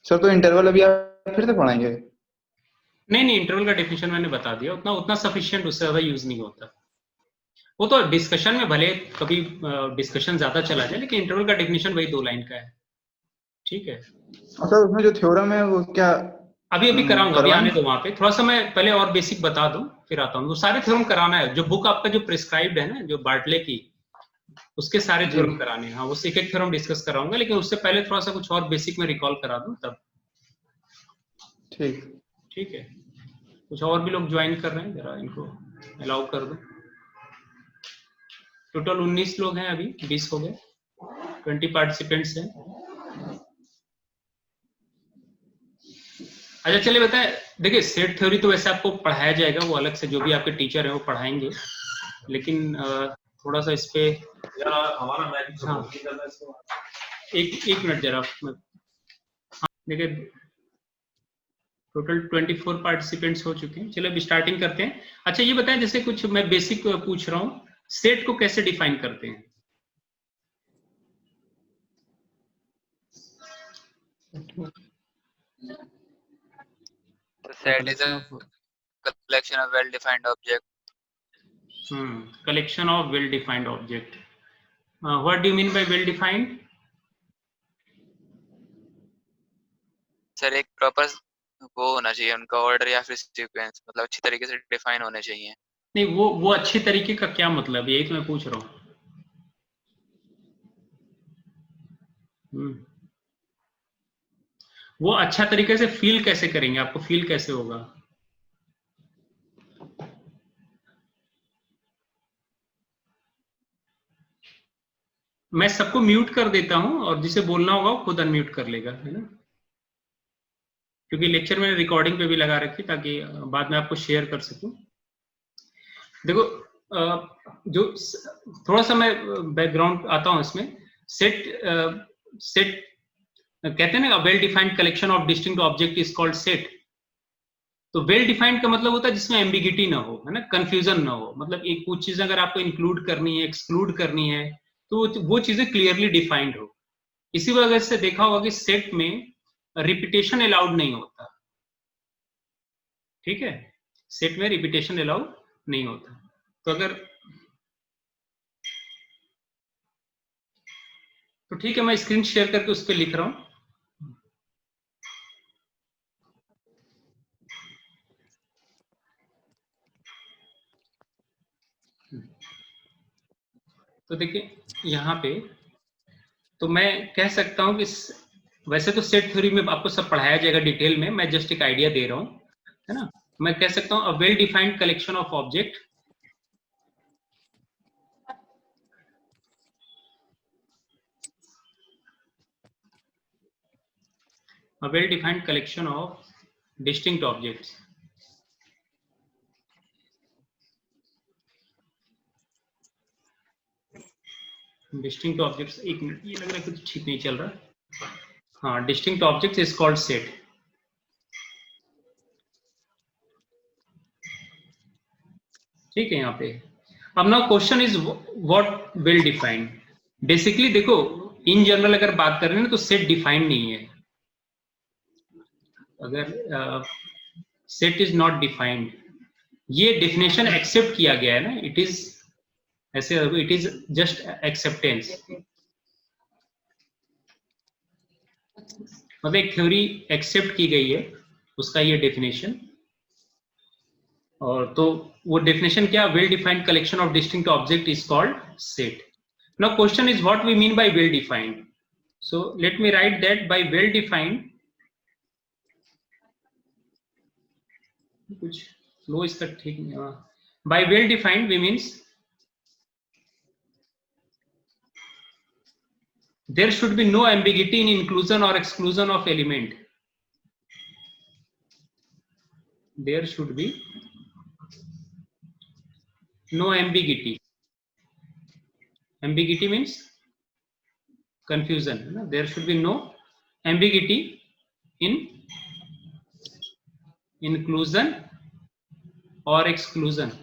Sir तो interval अभी आप फिर से पढ़ाएंगे? नहीं नहीं, इंटरवल का डेफिनेशन मैंने बता दिया, उतना उतना सफिशिएंट, उससे ज्यादा यूज नहीं होता। वो तो डिस्कशन में भले कभी डिस्कशन ज्यादा चला जाए, लेकिन इंटरवल का डेफिनेशन वही 2 लाइन का है। ठीक है, सर उसमें जो थ्योरम है वो क्या अभी अभी कराऊंगा, अभी आने करवाएंगे? दो वहां पे, थोड़ा सा मैं पहले और बेसिक बता दूं, फिर आता हूँ। वो सारे थ्योरम कराना है, जो बुक आपका जो प्रिस्क्राइब्ड है ना, जो बार्टले की, उसके सारे जी थ्योरम कराने हैं। हाँ, उससे एक एक थ्योरम डिस्कस कराऊंगा, लेकिन उससे पहले थोड़ा सा कुछ और बेसिक में रिकॉल करा दूं तब। ठीक। ठीक है, कुछ और भी लोग ज्वाइन कर रहे हैं, जरा इनको अलाउ कर दो। टोटल 19 लोग हैं, अभी 20 हो गए, 20 पार्टिसिपेंट्स हैं। अच्छा चलिए बताएं, देखिए सेट थ्योरी तो वैसे आपको पढ़ाया जाएगा, वो अलग से जो भी आपके टीचर हैं वो पढ़ाएंगे, लेकिन थोड़ा सा इस पे हमारा मैथ। हाँ, एक मिनट जरा, देखिए टोटल 24 पार्टिसिपेंट्स हो चुके हैं। चलिए अब स्टार्टिंग करते हैं। अच्छा ये बताएं, जैसे कुछ मैं बेसिक पूछ रहा हूँ, सेट को कैसे डिफाइन करते हैं? The set is collection a of collection of well-defined objects. Collection of well defined object. What do you mean by well defined? Sir एक प्रॉपर वो होना चाहिए उनका ऑर्डर या फिर सीक्वेंस, मतलब अच्छी तरीके से डिफाइन होने चाहिए। नहीं, वो अच्छी तरीके का क्या मतलब, यही तो मैं पूछ रहा हूँ। वो अच्छा तरीके से फील कैसे करेंगे, आपको फील कैसे होगा? मैं सबको म्यूट कर देता हूं, और जिसे बोलना होगा वो खुद अनम्यूट कर लेगा, है ना, क्योंकि लेक्चर मैंने रिकॉर्डिंग पे भी लगा रखी ताकि बाद में आपको शेयर कर सकूं। देखो जो थोड़ा सा मैं बैकग्राउंड आता हूं इसमें। सेट सेट कहते हैं ना, well defined collection of distinct object is called set. तो वेल डिफाइंड का मतलब होता है जिसमें एम्बिगिटी ना हो, है ना, कंफ्यूजन ना हो। मतलब एक कुछ चीज अगर आपको इंक्लूड करनी है, एक्सक्लूड करनी है, तो वो चीजें क्लियरली डिफाइंड हो। इसी वजह से देखा होगा कि सेट में रिपीटेशन अलाउड नहीं होता। ठीक है, सेट में रिपीटेशन अलाउड नहीं होता। तो अगर तो ठीक है, मैं स्क्रीन शेयर करके उस पर लिख रहा हूं। तो देखिए यहाँ पे, तो मैं कह सकता हूं कि वैसे तो सेट थ्योरी में आपको सब पढ़ाया जाएगा डिटेल में, मैं जस्ट एक आइडिया दे रहा हूं, है ना। मैं कह सकता हूं a well defined collection of object a well defined collection of distinct objects. Distinct objects, एक मिनट, ये लग रहा है कुछ ठीक नहीं चल रहा। हाँ, distinct objects is called set. ठीक है, यहाँ पे अब now question is what well defined. Basically देखो, इन जनरल अगर बात करें ना, तो सेट डिफाइंड नहीं है। अगर सेट इज नॉट डिफाइंड, ये डेफिनेशन एक्सेप्ट किया गया है ना, इट इज ऐसे, इट इज जस्ट एक्सेप्टेंस। मतलब एक थ्योरी एक्सेप्ट की गई है, उसका ये डेफिनेशन। और तो वो डेफिनेशन क्या, well defined collection of distinct object is called set. Now question is what we mean by well defined. So let me write that by well defined, कुछ फ्लो इसका ठीक नहीं। By well defined we means there should be no ambiguity in inclusion or exclusion of element. There should be no ambiguity. Ambiguity means confusion. There should be no ambiguity in inclusion or exclusion.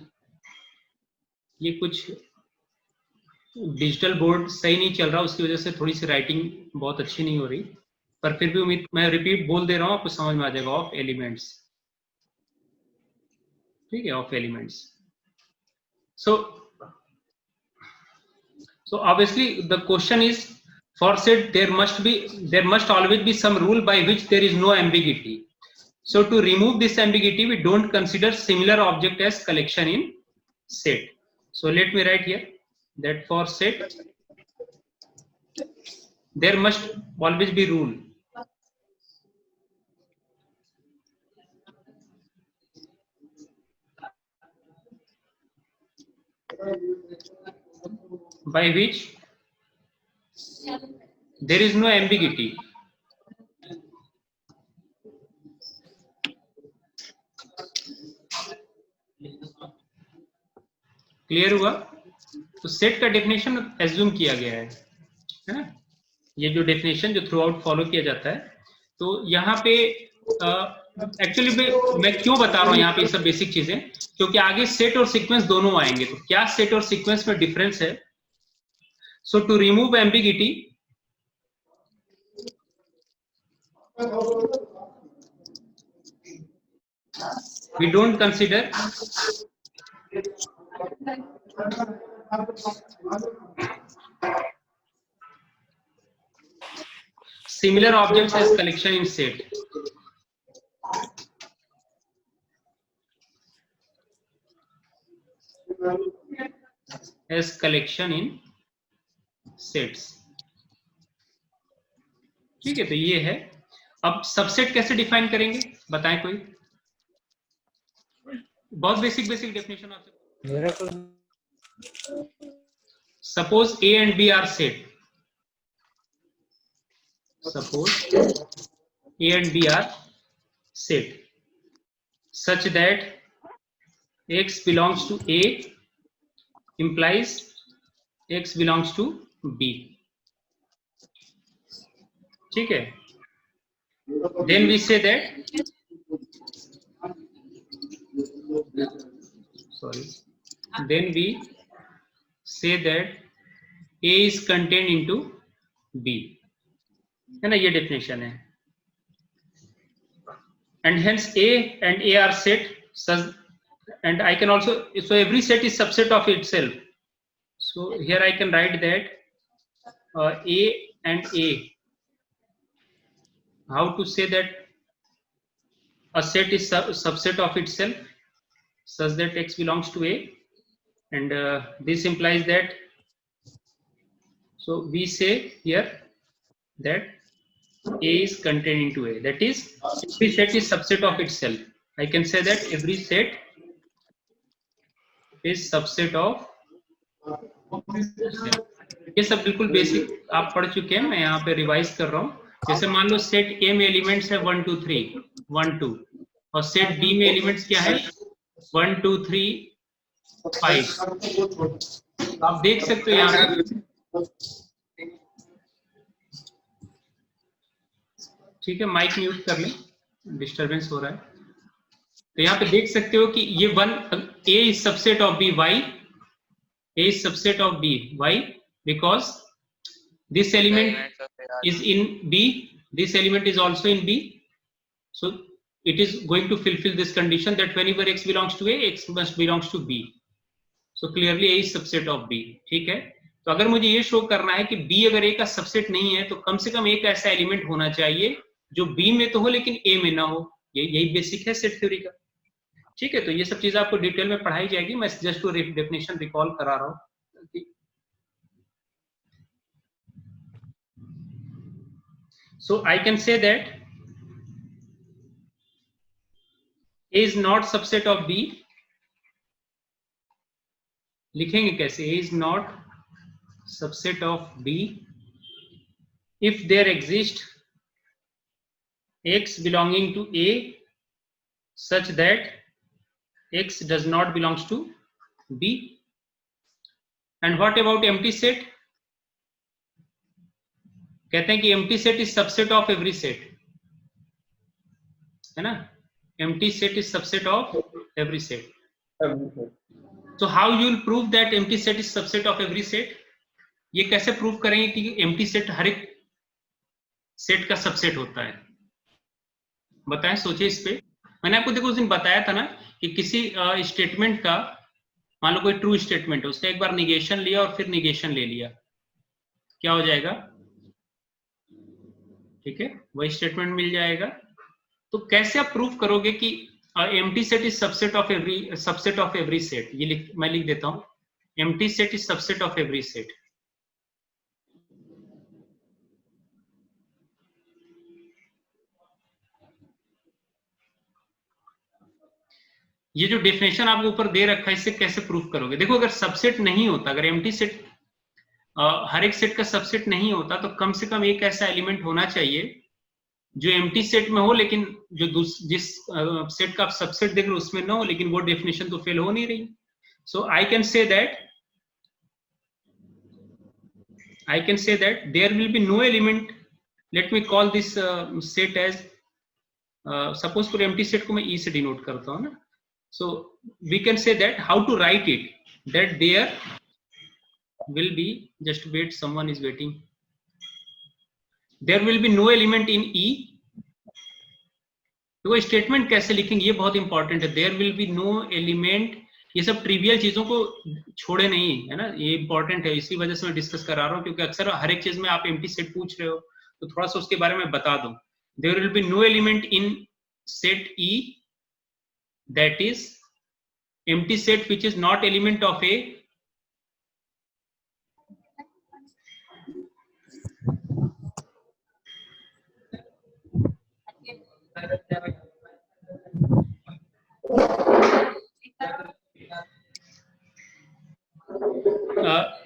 ये कुछ digital board सही नहीं चल रहा, उसकी वजह से थोड़ी सी राइटिंग बहुत अच्छी नहीं हो रही। पर फिर भी उम्मीद, मैं रिपीट बोल दे रहा हूँ, आपको समझ में आ जाएगा। ऑफ एलिमेंट्स, ठीक है, of elements. So obviously the question is, for set there must always be some rule by which there is no ambiguity. So to remove this ambiguity, we don't consider similar object as collection in set. So let me write here that for set there must always be rule by which there is no ambiguity. Clear हुआ? तो set का definition assume किया गया है ना, ये जो definition जो थ्रू आउट फॉलो किया जाता है। तो यहाँ पे एक्चुअली मैं क्यों बता रहा हूँ यहाँ पे सब बेसिक चीजें, क्योंकि आगे सेट और सीक्वेंस दोनों आएंगे। तो क्या सेट और सीक्वेंस में डिफरेंस है? So to remove ambiguity, we don't consider similar objects as collection in set. As collection in sets, ठीक है। तो ये है। अब सबसेट कैसे डिफाइन करेंगे, बताएं कोई? बहुत बेसिक डेफिनेशन आपसे। Suppose A and B are set. Suppose A and B are set such that X belongs to A implies X belongs to B. ठीक है। Then we say that, then we say that A is contained into B, है ना, ये definition है। And hence A and A are set such, and I can also, so every set is subset of itself. So here I can write that A and A, how to say that a set is subset of itself such that X belongs to A, and this implies that, so we say here that A is contained into A, that is every set is subset of itself. I can say that every set is subset of, ये सब बिल्कुल basic आप पढ़ चुके हैं, मैं यहाँ पे रिवाइज कर रहा हूँ। जैसे मान लो सेट A में एलिमेंट्स है 1 2 3 1 2, और सेट B में एलिमेंट्स क्या है 1 2 3 5। आप देख सकते हो यहाँ पे, ठीक है, माइक म्यूट कर लें, डिस्टरबेंस हो रहा है। तो यहाँ पे देख सकते हो कि ये A is subset of B, why? A is subset of B, why? Because this element is in B, this element is also in B, so it is going to fulfill this condition that whenever X belongs to A, X must belongs to B. So clearly A is subset of B, ठीक है। तो अगर मुझे ये show करना है कि B अगर A का सबसेट नहीं है, तो कम से कम एक ऐसा एलिमेंट होना चाहिए जो B में तो हो लेकिन A में ना हो। यही बेसिक है सेट थ्योरी का, ठीक है। तो ये सब चीजें आपको डिटेल में पढ़ाई जाएगी, मैं जस्ट डेफिनेशन रिकॉल करा रहा हूँ। So I can say that A is not subset of B। लिखेंगे कैसे? A is not subset of B if there exists X belonging to A such that X does not belongs to B. And what about empty set? कहते हैं कि empty set is subset of every set, है ना, empty set is subset of every set. So how you will prove that empty set is subset of every set? ये कैसे prove करेंगे कि empty set हर एक सेट का subset होता है? बताएं, सोचिए इस पे। मैंने आपको देखो उस दिन बताया था ना कि किसी स्टेटमेंट का, मान लो कोई ट्रू स्टेटमेंट है, उसका एक बार निगेशन लिया और फिर निगेशन ले लिया, क्या हो जाएगा? ठीक है, वही स्टेटमेंट मिल जाएगा। तो कैसे आप प्रूफ करोगे कि empty set is subset of every set? ये मैं लिख देता हूं, empty set is subset of every set. ये जो डेफिनेशन आपको ऊपर दे रखा है, इससे कैसे प्रूफ करोगे? देखो, अगर सबसेट नहीं होता, अगर एम्प्टी सेट हर एक सेट का सबसेट नहीं होता, तो कम से कम एक ऐसा एलिमेंट होना चाहिए जो एम्प्टी सेट में हो, लेकिन जो जिस सेट का आप सबसेट देख रहे हो उसमें ना हो, लेकिन वो डेफिनेशन तो फेल हो नहीं रही। So I can say that there will be no element, let me call this set as, suppose पूरे एम्प्टी सेट को मैं ई से डिनोट करता हूं ना, so we can say that how to write it, that there will be, just wait, someone is waiting, there will be no element in E। तो वो statement कैसे लिखेंगे ये बहुत इंपॉर्टेंट है। There will be no element, ये सब trivial चीजों को छोड़े नहीं है ना, ये इंपॉर्टेंट है, इसी वजह से मैं डिस्कस करा रहा हूँ, क्योंकि अक्सर हर एक चीज में आप एम्प्टी सेट पूछ रहे हो, तो थोड़ा सा उसके बारे में बता दो। There will be no element in set E that is empty set which is not element of A,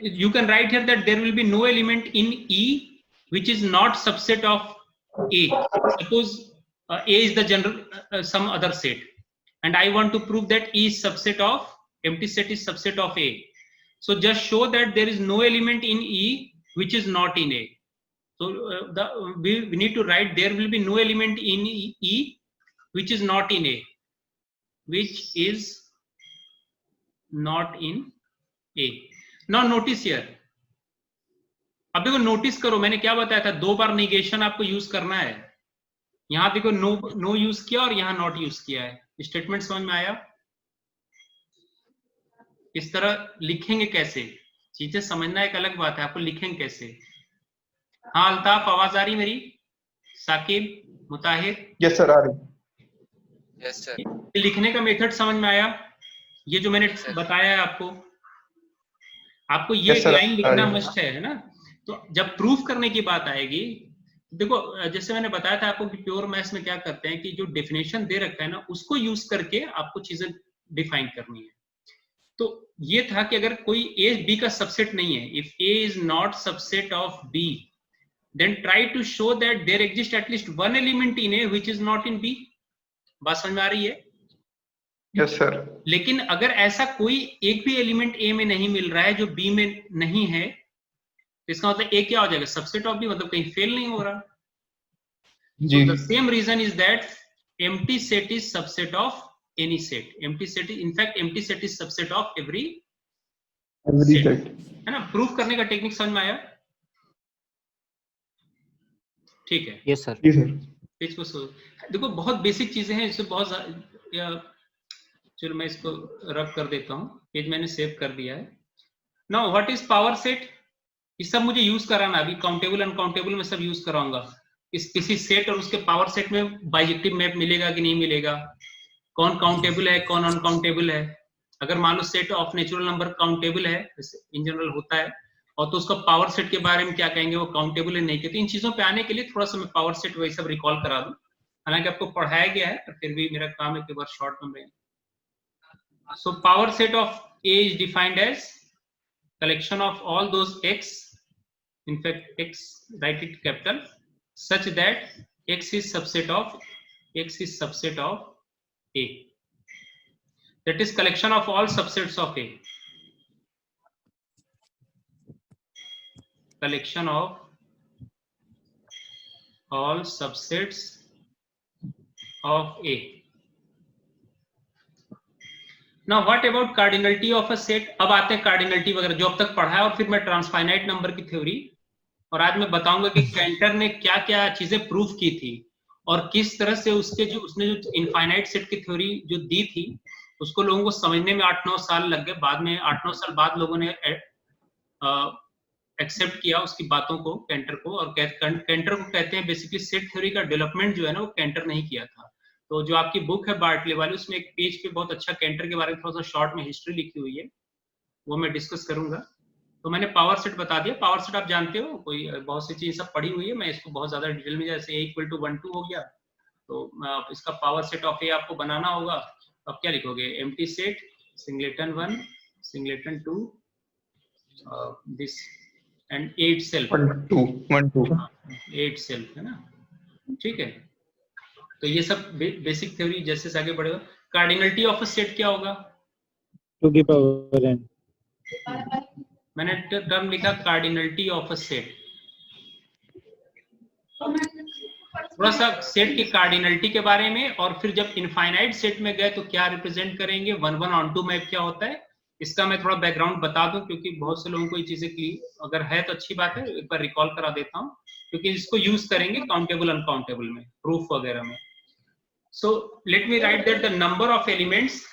you can write here that there will be no element in E which is not subset of A. Suppose A is the general some other set, and I want to prove that E is subset of, empty set is subset of A. So just show that there is no element in E which is not in A. So we need to write there will be no element in E which is not in A, which is not in A. Now notice here, अब देखो notice करो, मैंने क्या बताया था, 2 बार negation आपको use करना है। यहां देखो नो यूज किया और यहां नॉट यूज किया है। स्टेटमेंट समझ में आया? इस तरह लिखेंगे कैसे, चीजें समझना एक अलग बात है, आपको लिखेंगे कैसे। हाँ अल्ताफ, आवाज आ रही मेरी? साकिब, मुताहिर? यस सर, आ रही। Yes sir. लिखने का मेथड समझ में आया? ये जो मैंने बताया है आपको ये Yes, sir, लाइन लिखना आ रही। मस्ट है ना। तो जब प्रूफ करने की बात आएगी, देखो जैसे मैंने बताया था आपको कि प्योर मैथ्स में क्या करते हैं कि जो डेफिनेशन दे रखा है ना, उसको यूज करके आपको चीजें डिफाइन करनी है। तो ये था कि अगर कोई ए बी का सबसेट नहीं है, if A is not subset of B, then try to show that there exist at least one element in A which is not in B. बात समझ में आ रही है? Yes sir. लेकिन अगर ऐसा कोई एक भी एलिमेंट ए में नहीं मिल रहा है जो बी में नहीं है, तो इसका मतलब ए क्या हो जाएगा? सबसेट ऑफ बी, मतलब कहीं फेल नहीं हो रहा। जी। So the same reason is that empty set is subset of any set. Empty set is, in fact, empty set is subset of every set. है ना? प्रूफ करने का टेक्निक समझ में आया? ठीक है। Yes sir. जी सर। इसको देखो बहुत बेसिक चीजें हैं, इससे बहुत, चलो मैं इसको रब कर देता हूँ, पेज मैंने सेव कर दिया है। Now what is power set? ये सब मुझे यूज कराना, अभी काउंटेबल अनकाउंटेबल में सब यूज कराऊंगा। इस किसी सेट और उसके पावर सेट में बाइजेक्टिव मैप मिलेगा कि नहीं मिलेगा, कौन काउंटेबल है कौन अनकाउंटेबल है। अगर मान लो set of natural number countable है, इन जनरल होता है, और तो उसका पावर सेट के बारे में क्या कहेंगे, वो काउंटेबल है नहीं कहते। इन चीजों पे आने के लिए थोड़ा सा मैं पावर सेट वही सब रिकॉल करा दूं, हालांकि आपको पढ़ाया गया है, पर फिर भी मेरा काम है कि बार शॉर्ट में। So power set of A is defined as collection of all those x, in fact x, write it capital, such that x is subset of A. That is collection of all subsets of A. Collection of all subsets of A. Now what about cardinality of a set? अब आते हैं cardinality वगैरह जो अब तक पढ़ा है, और फिर मैं ट्रांसफाइनाइट नंबर की थ्योरी और आज मैं बताऊंगा कि कैंटर ने क्या क्या चीजें प्रूव की थी और किस तरह से उसने जो इनफाइनाइट सेट की थ्योरी जो दी थी उसको लोगों को समझने में 8-9 साल लग गए। बाद में 8-9 साल बाद लोगों ने एक्सेप्ट किया उसकी बातों को, कैंटर को, और कैंटर को कहते हैं बेसिकली सेट थ्योरी का डेवलपमेंट जो है ना वो कैंटर नहीं किया था। तो जो आपकी बुक है बार्टले वाली, उसमें एक पेज पे बहुत अच्छा कैंटर के बारे में थोड़ा सा शॉर्ट में हिस्ट्री लिखी हुई है, वो मैं डिस्कस करूंगा। तो मैंने पावर सेट बता दिया। पावर सेट आप जानते हो, कोई बहुत सी चीज सब पढ़ी हुई है, मैं इसको बहुत ज्यादा डिटेल में, जैसे A = 1 2 हो गया तो इसका पावर सेट ऑफ A आपको बनाना होगा। अब क्या लिखोगे, empty set singleton 1 singleton 2 this and 8 self 1 2 1 2 8 self है ना, ठीक है। तो ये सब बेसिक थ्योरी। जैसे से आगे बढ़ेगा, कार्डिनलिटी ऑफ अ सेट क्या होगा, 2 की पावर n। मैंने टर्म लिखा कार्डिनलिटी ऑफ अ सेट। थोड़ा सा सेट की कार्डिनलिटी के बारे में, और फिर जब इनफाइनाइट सेट में गए तो क्या रिप्रेजेंट करेंगे, 1 1 ऑन 2 मैप क्या होता है, इसका मैं थोड़ा बैकग्राउंड बता दूं क्योंकि बहुत से लोगों को ये चीजें अगर है तो अच्छी बात है, एक बार रिकॉल करा देता हूं क्योंकि इसको यूज करेंगे काउंटेबल अनकाउंटेबल में, प्रूफ वगैरह में। सो let me write that the number of elements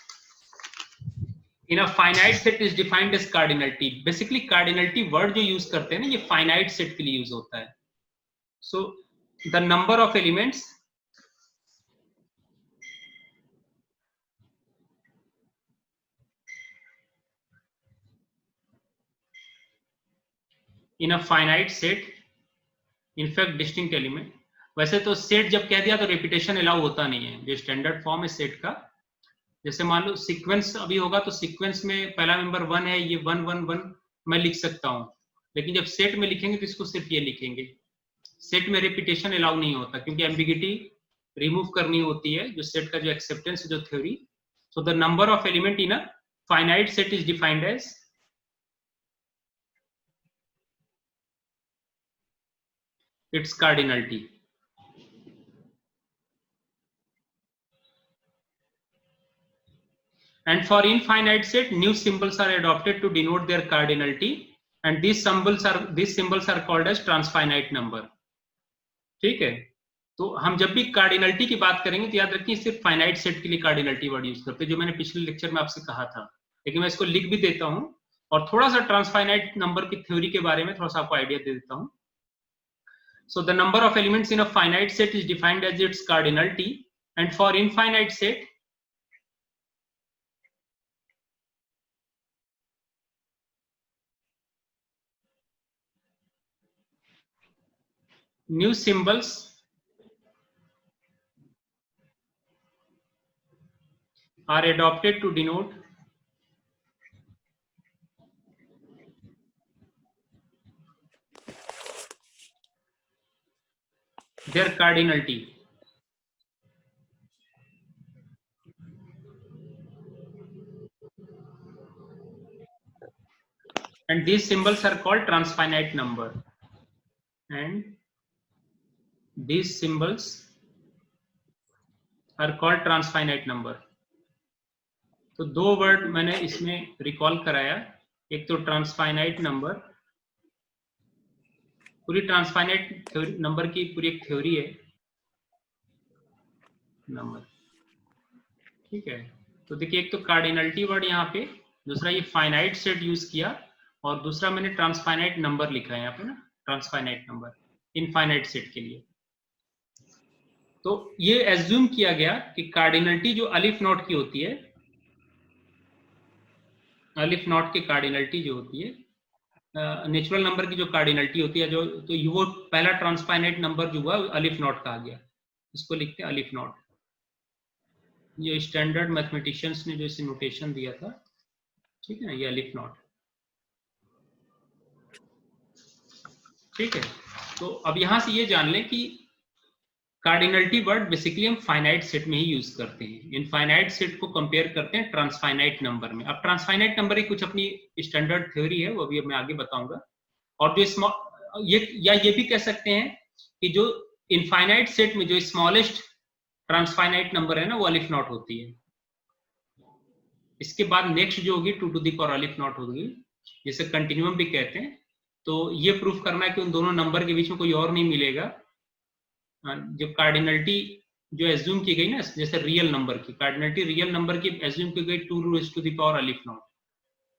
in a finite set is defined as cardinality. Basically cardinality word जो यूज करते हैं ना, ये finite set के लिए यूज होता है। So the number of elements in a finite set, in fact distinct element। वैसे तो सेट जब कह दिया तो रिपीटेशन अलाउ होता नहीं है, जो स्टैंडर्ड फॉर्म है सेट का। जैसे मान लो सीक्वेंस अभी होगा तो सीक्वेंस में पहला मेंबर 1 है, ये 1 1 1 मैं लिख सकता हूं, लेकिन जब सेट में लिखेंगे तो इसको सिर्फ ये लिखेंगे। सेट में रिपीटेशन अलाउ नहीं होता क्योंकि एम्बिगिटी रिमूव करनी होती है, जो सेट का जो एक्सेप्टेंस है, जो theory. So the number of element in a finite set is defined as its cardinality. And for infinite set, new symbols are adopted to denote their cardinality, and these symbols are called as transfinite number। ठीक है, तो हम जब भी cardinality की बात करेंगे तो याद रखिए सिर्फ फाइनाइट सेट के लिए कार्डिनलिटी वर्ड यूज करते हैं, जो मैंने पिछले लेक्चर में आपसे कहा था, लेकिन मैं इसको लिख भी देता हूं और थोड़ा सा ट्रांसफाइनाइट नंबर की थ्योरी के बारे में थोड़ा सा आपको आइडिया दे देता हूं। So the number of elements in a finite set is defined as its cardinality, and for infinite set new symbols are adopted to denote their cardinality। And these symbols are called transfinite number, and these symbols are called transfinite number। तो दो word मैंने इसमें recall कराया, एक तो transfinite number, पूरी transfinite number की पूरी एक थ्योरी है नंबर, ठीक है। तो देखिए एक तो कार्डिनलिटी वर्ड यहाँ पे, दूसरा ये फाइनाइट सेट यूज किया, और दूसरा मैंने ट्रांसफाइनाइट नंबर लिखा है यहाँ पे ना, ट्रांसफाइनाइट नंबर इनफाइनाइट सेट के लिए। तो ये एज्यूम किया गया कि कार्डिनलिटी जो अलिफ नॉट की होती है, अलिफ नॉट की कार्डिनलिटी जो होती है, नेचुरल नंबर की जो कार्डिनलिटी होती है, जो तो वो पहला ट्रांसफाइनाइट नंबर जो हुआ अलिफ नॉट कहा गया, इसको लिखते हैं अलिफ नॉट। ये स्टैंडर्ड मैथमेटिशियंस ने जो इसे नोटेशन दिया था, ठीक है ना, ये अलिफ नॉट, ठीक है। तो अब यहां से ये जान लें कि कार्डिनलिटी वर्ड बेसिकली हम फाइनाइट सेट में ही यूज करते हैं, इनफाइनाइट सेट को कंपेयर करते हैं ट्रांसफाइनाइट नंबर में। अब ट्रांसफाइनाइट नंबर की कुछ अपनी स्टैंडर्ड थ्योरी है, वो भी मैं आगे बताऊंगा। और जो ये भी कह सकते हैं कि जो इनफाइनाइट सेट में जो स्मॉलेस्ट ट्रांसफाइनाइट नंबर है ना, वो अलिफ नॉट होती है। इसके बाद नेक्स्ट जो होगी 2 to the power अलिफ नॉट होगी, जिसे कंटिन्यूम भी कहते हैं, तो ये प्रूफ करना है कि उन दोनों नंबर के बीच में कोई और नहीं मिलेगा। जो कार्डिनलिटी जो एज्यूम की गई ना, जैसे रियल नंबर की कार्डिनलिटी, रियल नंबर की एज्यूम की गई 2 raised to the power अलिफ नॉट,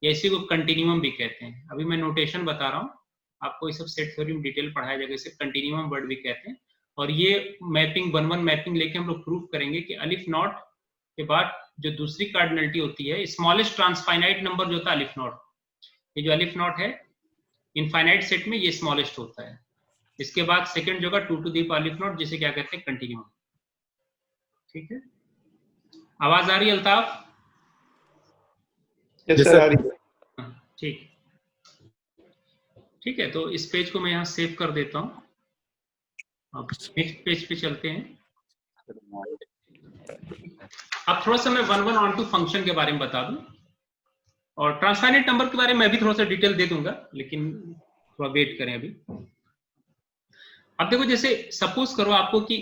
या इसी को कंटिन्यूम भी कहते हैं। अभी मैं नोटेशन बता रहा हूँ आपको, ये सब सेट थ्योरी में डिटेल पढ़ाया जाएगा, इसे कंटिन्यूम वर्ड भी कहते हैं। और ये मैपिंग 1-1 मैपिंग लेके हम लोग प्रूफ करेंगे कि अलिफ नॉट के बाद जो दूसरी कार्डिनलिटी होती है, स्मॉलेस्ट ट्रांसफाइनाइट नंबर जो होता है अलिफ नॉट, ये जो अलिफ नॉट है इनफाइनाइट सेट में ये स्मॉलेस्ट होता है। इसके बाद सेकंड जो होगा 2 to the power अलिफ नॉट, जिसे क्या कहते हैं कंटिन्यूम। ठीक है, आवाज आ रही है अल्ताफ? यस सर, आ रही है। ठीक ठीक है, तो इस पेज को मैं यहाँ सेव कर देता हूँ। अब नेक्स्ट पेज पे चलते हैं। अब थोड़ा सा मैं 1-1 ऑन टू फंक्शन के बारे में बता दूं, और ट्रांसफाइनाइट नंबर के बारे में मैं भी थोड़ा सा डिटेल दे दूंगा, लेकिन थोड़ा वेट करें अभी। अब देखो, जैसे सपोज करो आपको कि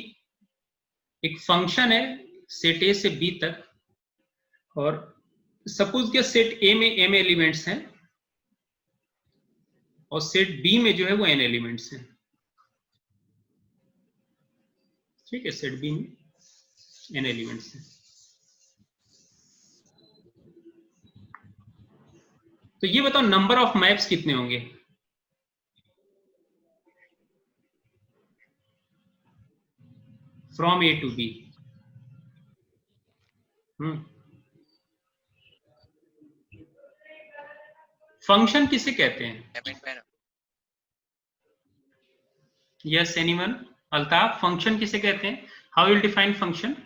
एक फंक्शन है सेट ए से बी तक, और सपोज कि सेट ए में m एलिमेंट्स हैं और सेट बी में जो है वो n एलिमेंट्स हैं। ठीक है, सेट बी में n एलिमेंट्स हैं। तो ये बताओ नंबर ऑफ मैप्स कितने होंगे? From A to B. Function किसे कहते हैं? Yes, anyone? अल्ताफ, फंक्शन किसे कहते हैं? How will define function?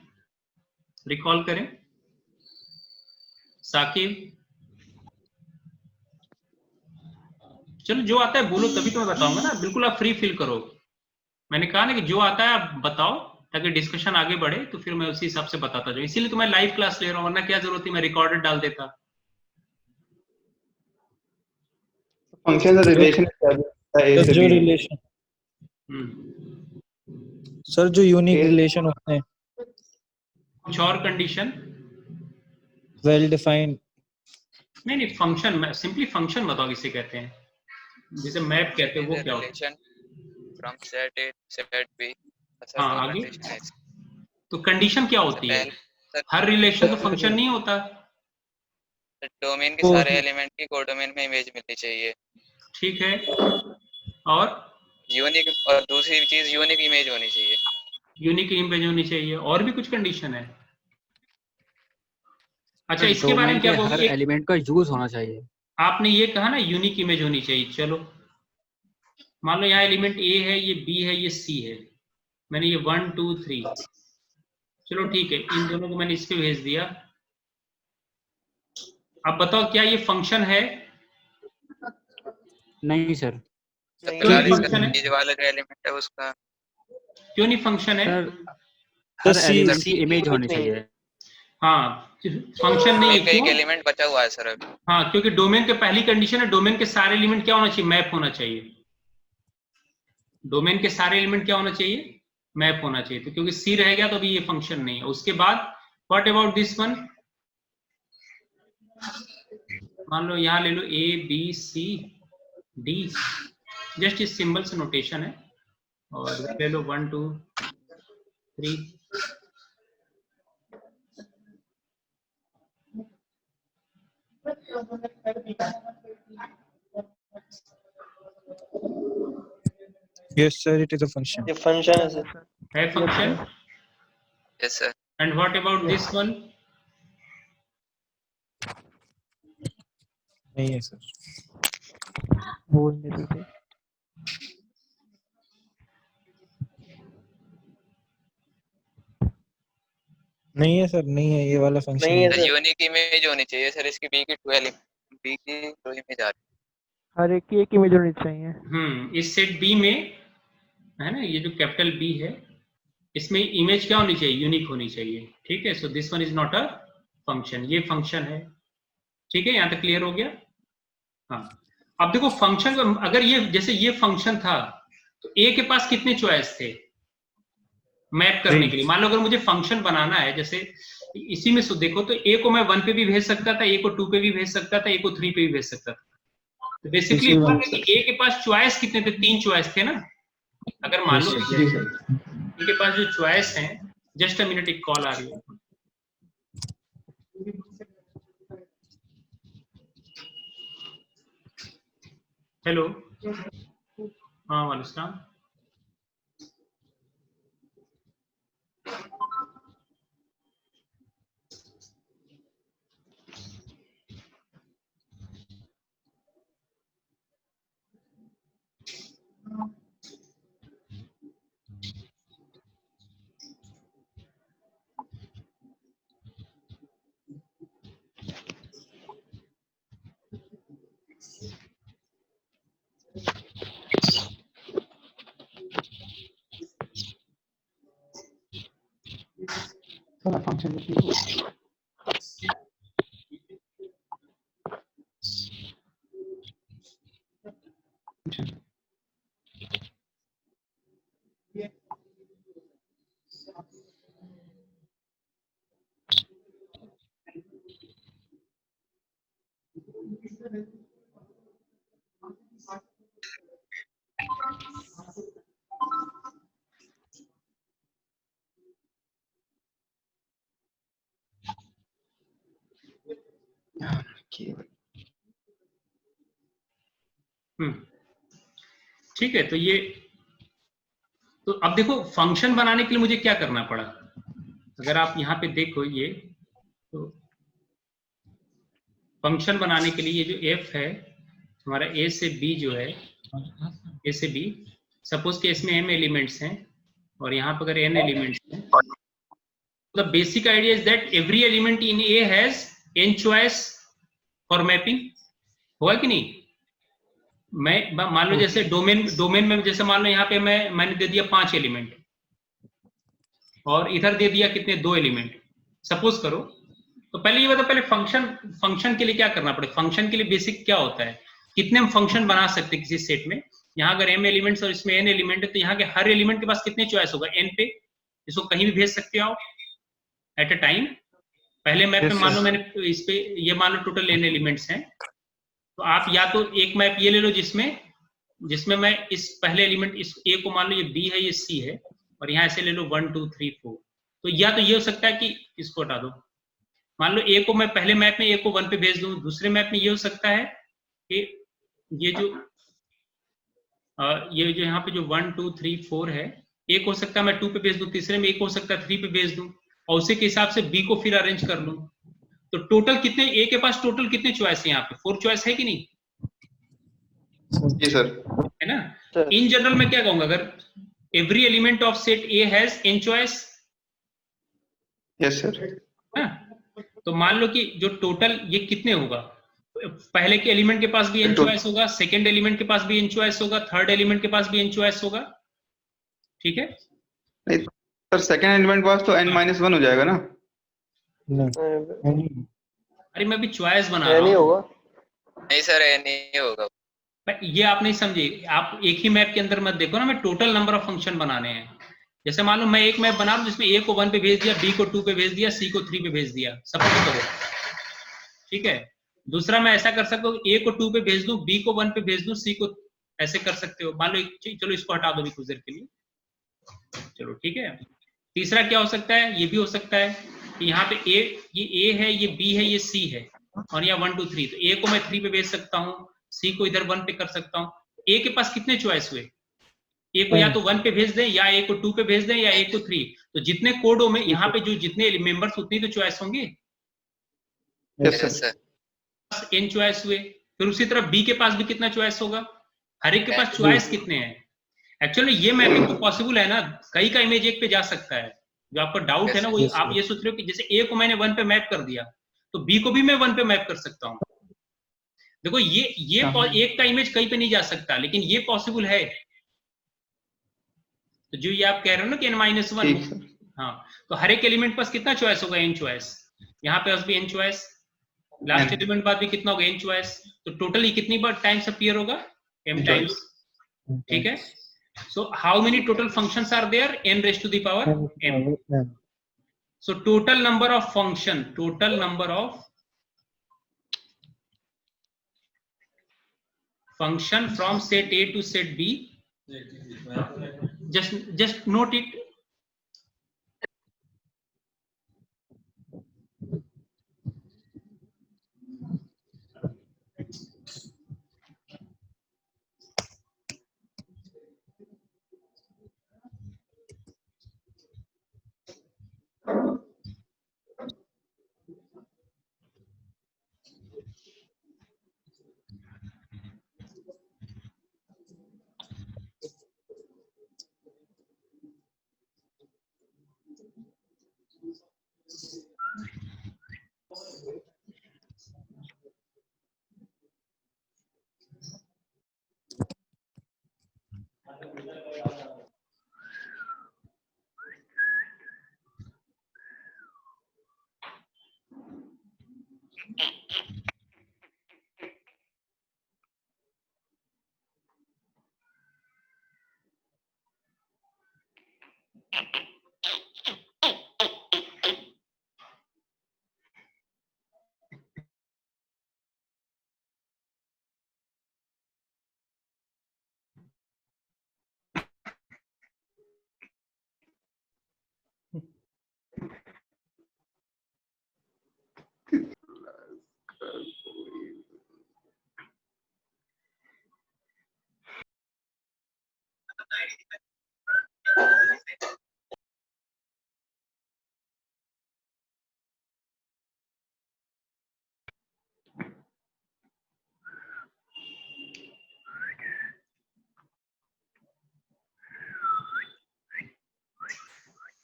Recall करें। साकिब, चलो जो आता है बोलो, तभी तो मैं बताऊंगा ना, बिल्कुल आप फ्री फील करो। मैंने कहा ना कि जो आता है आप बताओ, ताकि डिस्कशन आगे बढ़े, तो फिर मैं उसी हिसाब से बताता जाऊं। इसीलिए तो मैं लाइव क्लास ले रहा हूं, वरना क्या जरूरत थी मैं रिकॉर्डेड डाल देता। फंक्शन का रिलेशन सर जो रिलेशन, सर जो यूनिक रिलेशन होते हैं, कुछ और कंडीशन? Well defined. नहीं, फंक्शन, सिंपली फंक्शन बताओ किसे कहते हैं। जैसे मैप कहते हैं वो क्या होता है? From set A set B. हाँ, आगे तो कंडीशन क्या होती है? हर रिलेशन तो फंक्शन नहीं होता। डोमेन के सारे एलिमेंट की कोडोमेन में इमेज मिलनी चाहिए। ठीक है, और यूनिक, और दूसरी चीज यूनिक इमेज होनी चाहिए। यूनिक इमेज होनी चाहिए। और भी कुछ कंडीशन है? अच्छा, इसके बारे में क्या हर बोलोगे? एलिमेंट का यूज होना चाहिए। आपने ये कहा ना यूनिक इमेज होनी चाहिए। चलो मान लो यहाँ एलिमेंट ए है, ये बी है, ये सी है, मैंने ये 1 2 3, चलो ठीक है, इन दोनों को मैंने इस पे भेज दिया। अब बताओ क्या ये फंक्शन है? नहीं सर, क्यों नहीं फंक्शन है? ये वाला जो एलिमेंट है उसका क्यों नहीं फंक्शन है? हर एलिमेंट की इमेज होनी चाहिए। हाँ, फंक्शन नहीं है। एक एलिमेंट बचा हुआ है सर अभी। हाँ, क्योंकि डोमेन के पहली कंडीशन है डोमेन के सारे एलिमेंट क्या होना चाहिए? मैप होना चाहिए। डोमेन के सारे एलिमेंट क्या होना चाहिए? मैप होना चाहिए। तो क्योंकि सी रह गया तो अभी ये फंक्शन नहीं है। उसके बाद व्हाट अबाउट दिस वन? मान लो यहाँ ले लो A B C D, just इस सिंबल से नोटेशन है, और ले लो 1 2 3। Yes sir, it is a function. ये फंक्शन है सर। है function. Yes sir. And what about this one? नहीं है सर। बोलने दीजिए। नहीं है सर, नहीं है, ये वाला फंक्शन नहीं है है। सर। यूनिक इमेज होनी चाहिए सर, इसकी बी की 2 एलिमेंट, बी की 2 इमेज आ रही हर एक की एक इमेज होनी चाहिए। इस सेट बी में है ना, ये जो कैपिटल बी है, इसमें इमेज क्या होनी चाहिए? यूनिक होनी चाहिए। ठीक है, so this one is not a function, ये फंक्शन है। ठीक है, यहां तक क्लियर हो गया? हाँ, अब देखो फंक्शन, अगर ये जैसे ये फंक्शन था तो ए के पास कितने चॉइस थे मैप करने के लिए? मान लो अगर मुझे फंक्शन बनाना है, जैसे इसी में देखो, तो ए को मैं 1 पे भी भेज सकता था, ए को 2 पे भी भेज सकता था, ए को 3 पे भी भेज सकता था। बेसिकली ए के पास चॉइस कितने थे? 3 चॉइस थे ना। अगर मान लो जी सर। इनके पास जो चॉइस है, जस्ट अ मिनट, एक कॉल आ रही है। हेलो, हाँ वालेकुम सलाम। सारा फंक्शन ठीक है। तो ये, तो अब देखो फंक्शन बनाने के लिए मुझे क्या करना पड़ा। अगर आप यहाँ पे देखो ये, तो फंक्शन बनाने के लिए ये जो f है हमारा a से b जो है, a से b, सपोज कि इसमें m एलिमेंट्स हैं और यहाँ पर अगर n एलिमेंट्स हैं, the basic idea is that every element in a has n choice for mapping. हुआ कि नहीं? मैं मान लो जैसे डोमेन में जैसे मान लो यहाँ पे मैंने दे दिया 5 एलिमेंट और इधर दे दिया कितने, 2 एलिमेंट सपोज करो। तो पहले ये बताओ, पहले फंक्शन के लिए क्या करना पड़ेगा? फंक्शन के लिए बेसिक क्या होता है, कितने हम फंक्शन बना सकते हैं किसी सेट में। यहाँ अगर m एलिमेंट्स और इसमें n एलिमेंट है, तो यहाँ के हर एलिमेंट के पास कितने चॉइस होगा? n पे। इसको कहीं भी भेज सकते हो आप एट अ टाइम। पहले मैप में मान लो मैंने इस पे ये मान लो टोटल n एलिमेंट्स हैं, तो आप या तो एक मैप ये ले लो जिसमें मैं इस पहले एलिमेंट इस a को मान लो ये b है, ये c है, और यहाँ ऐसे ले लो 1 2 3 4। तो या तो ये हो सकता है कि इसको हटा दो, मान लो a को मैं पहले मैप में a को 1 पे भेज दूं। दूसरे मैप में ये हो सकता है कि ये जो यहाँ पे जो 1 2 3 4 है, एक हो सकता है मैं 2 पे भेज दूं, तीसरे में एक हो सकता है 3 पे भेज दूं, और उसी के हिसाब से b को फिर अरेंज कर लूं। तो टोटल कितने, a के पास टोटल कितने चॉइस है? यहाँ पे 4 चॉइस है कि नहीं? जी सर। है ना? इन जनरल मैं क्या कहूंगा, अगर every element of set a has n choice. Yes sir. तो मान लो कि जो टोटल ये कितने होगा, पहले के एलिमेंट के पास भी n चॉइस होगा, सेकंड एलिमेंट के पास भी n चॉइस होगा, थर्ड एलिमेंट के पास भी n चॉइस होगा। ठीक है? नहीं सर, सेकंड एलिमेंट के पास तो n-1 हो जाएगा ना। अरे मैं भी चॉइस बना रहा हूँ। नहीं सर, नहीं होगा। ये आप नहीं समझे। आप एक ही मैप के अंदर मत देखो ना, मैं टोटल नंबर ऑफ फंक्शन बनाने हैं। जैसे मान लो मैं एक मैप बना रहा हूं जिसमें a को 1 पे भेज दिया, b को 2 पे भेज दिया, c को 3 पे भेज दिया, सपोज करो। ठीक है? दूसरा मैं ऐसा कर सकता हूँ, a को 2 पे भेज दूं, b को 1 पे भेज दूं, c को ऐसे कर सकते हो। मान लो चलो इसको हटा दो कुछ देर के लिए, चलो ठीक है। तीसरा क्या हो सकता है, ये भी हो सकता है कि यहाँ पे ये a है, ये b है, ये c है, और यहाँ 1 2 3। तो a को मैं 3 पे भेज सकता हूँ, c को इधर 1 पे कर सकता हूँ। a के पास कितने चॉइस हुए? a को या तो 1 पे भेज दें, या a को 2 पे भेज दें, या a को 3। तो जितने कोडों में यहाँ पे जो जितने मेंबर्स उतनी तो चॉइस होंगे। Yes sir. n चॉइस हुए। फिर उसी तरह b के पास भी कितना चॉइस होगा? हर एक के पास चॉइस कितने हैं? एक्चुअली ये मैपिंग तो पॉसिबल है ना, कई का इमेज एक पे जा सकता है। जो आपका डाउट है ना, वो आप ये सोच रहे हो कि जैसे a को मैंने 1 पे मैप कर दिया, तो b को भी मैं 1 पे मैप कर सकता हूँ। देखो ये एक का इमेज कहीं पे नहीं जा सकता, लेकिन ये पॉसिबल है। तो जो ये आप कह रहे हो ना कि n-1, हाँ, तो हर एक एलिमेंट पास कितना चॉइस होगा? n choice. यहाँ पे भी n चॉइस, लास्ट एलिमेंट बाद भी कितना होगा? n choice. तो टोटल ये कितनी बार टाइम्स अपीयर होगा? m times. ठीक है? So how many total functions are there? n raised to the power m. So total number of function, total number of function from set A to set B. Just note it.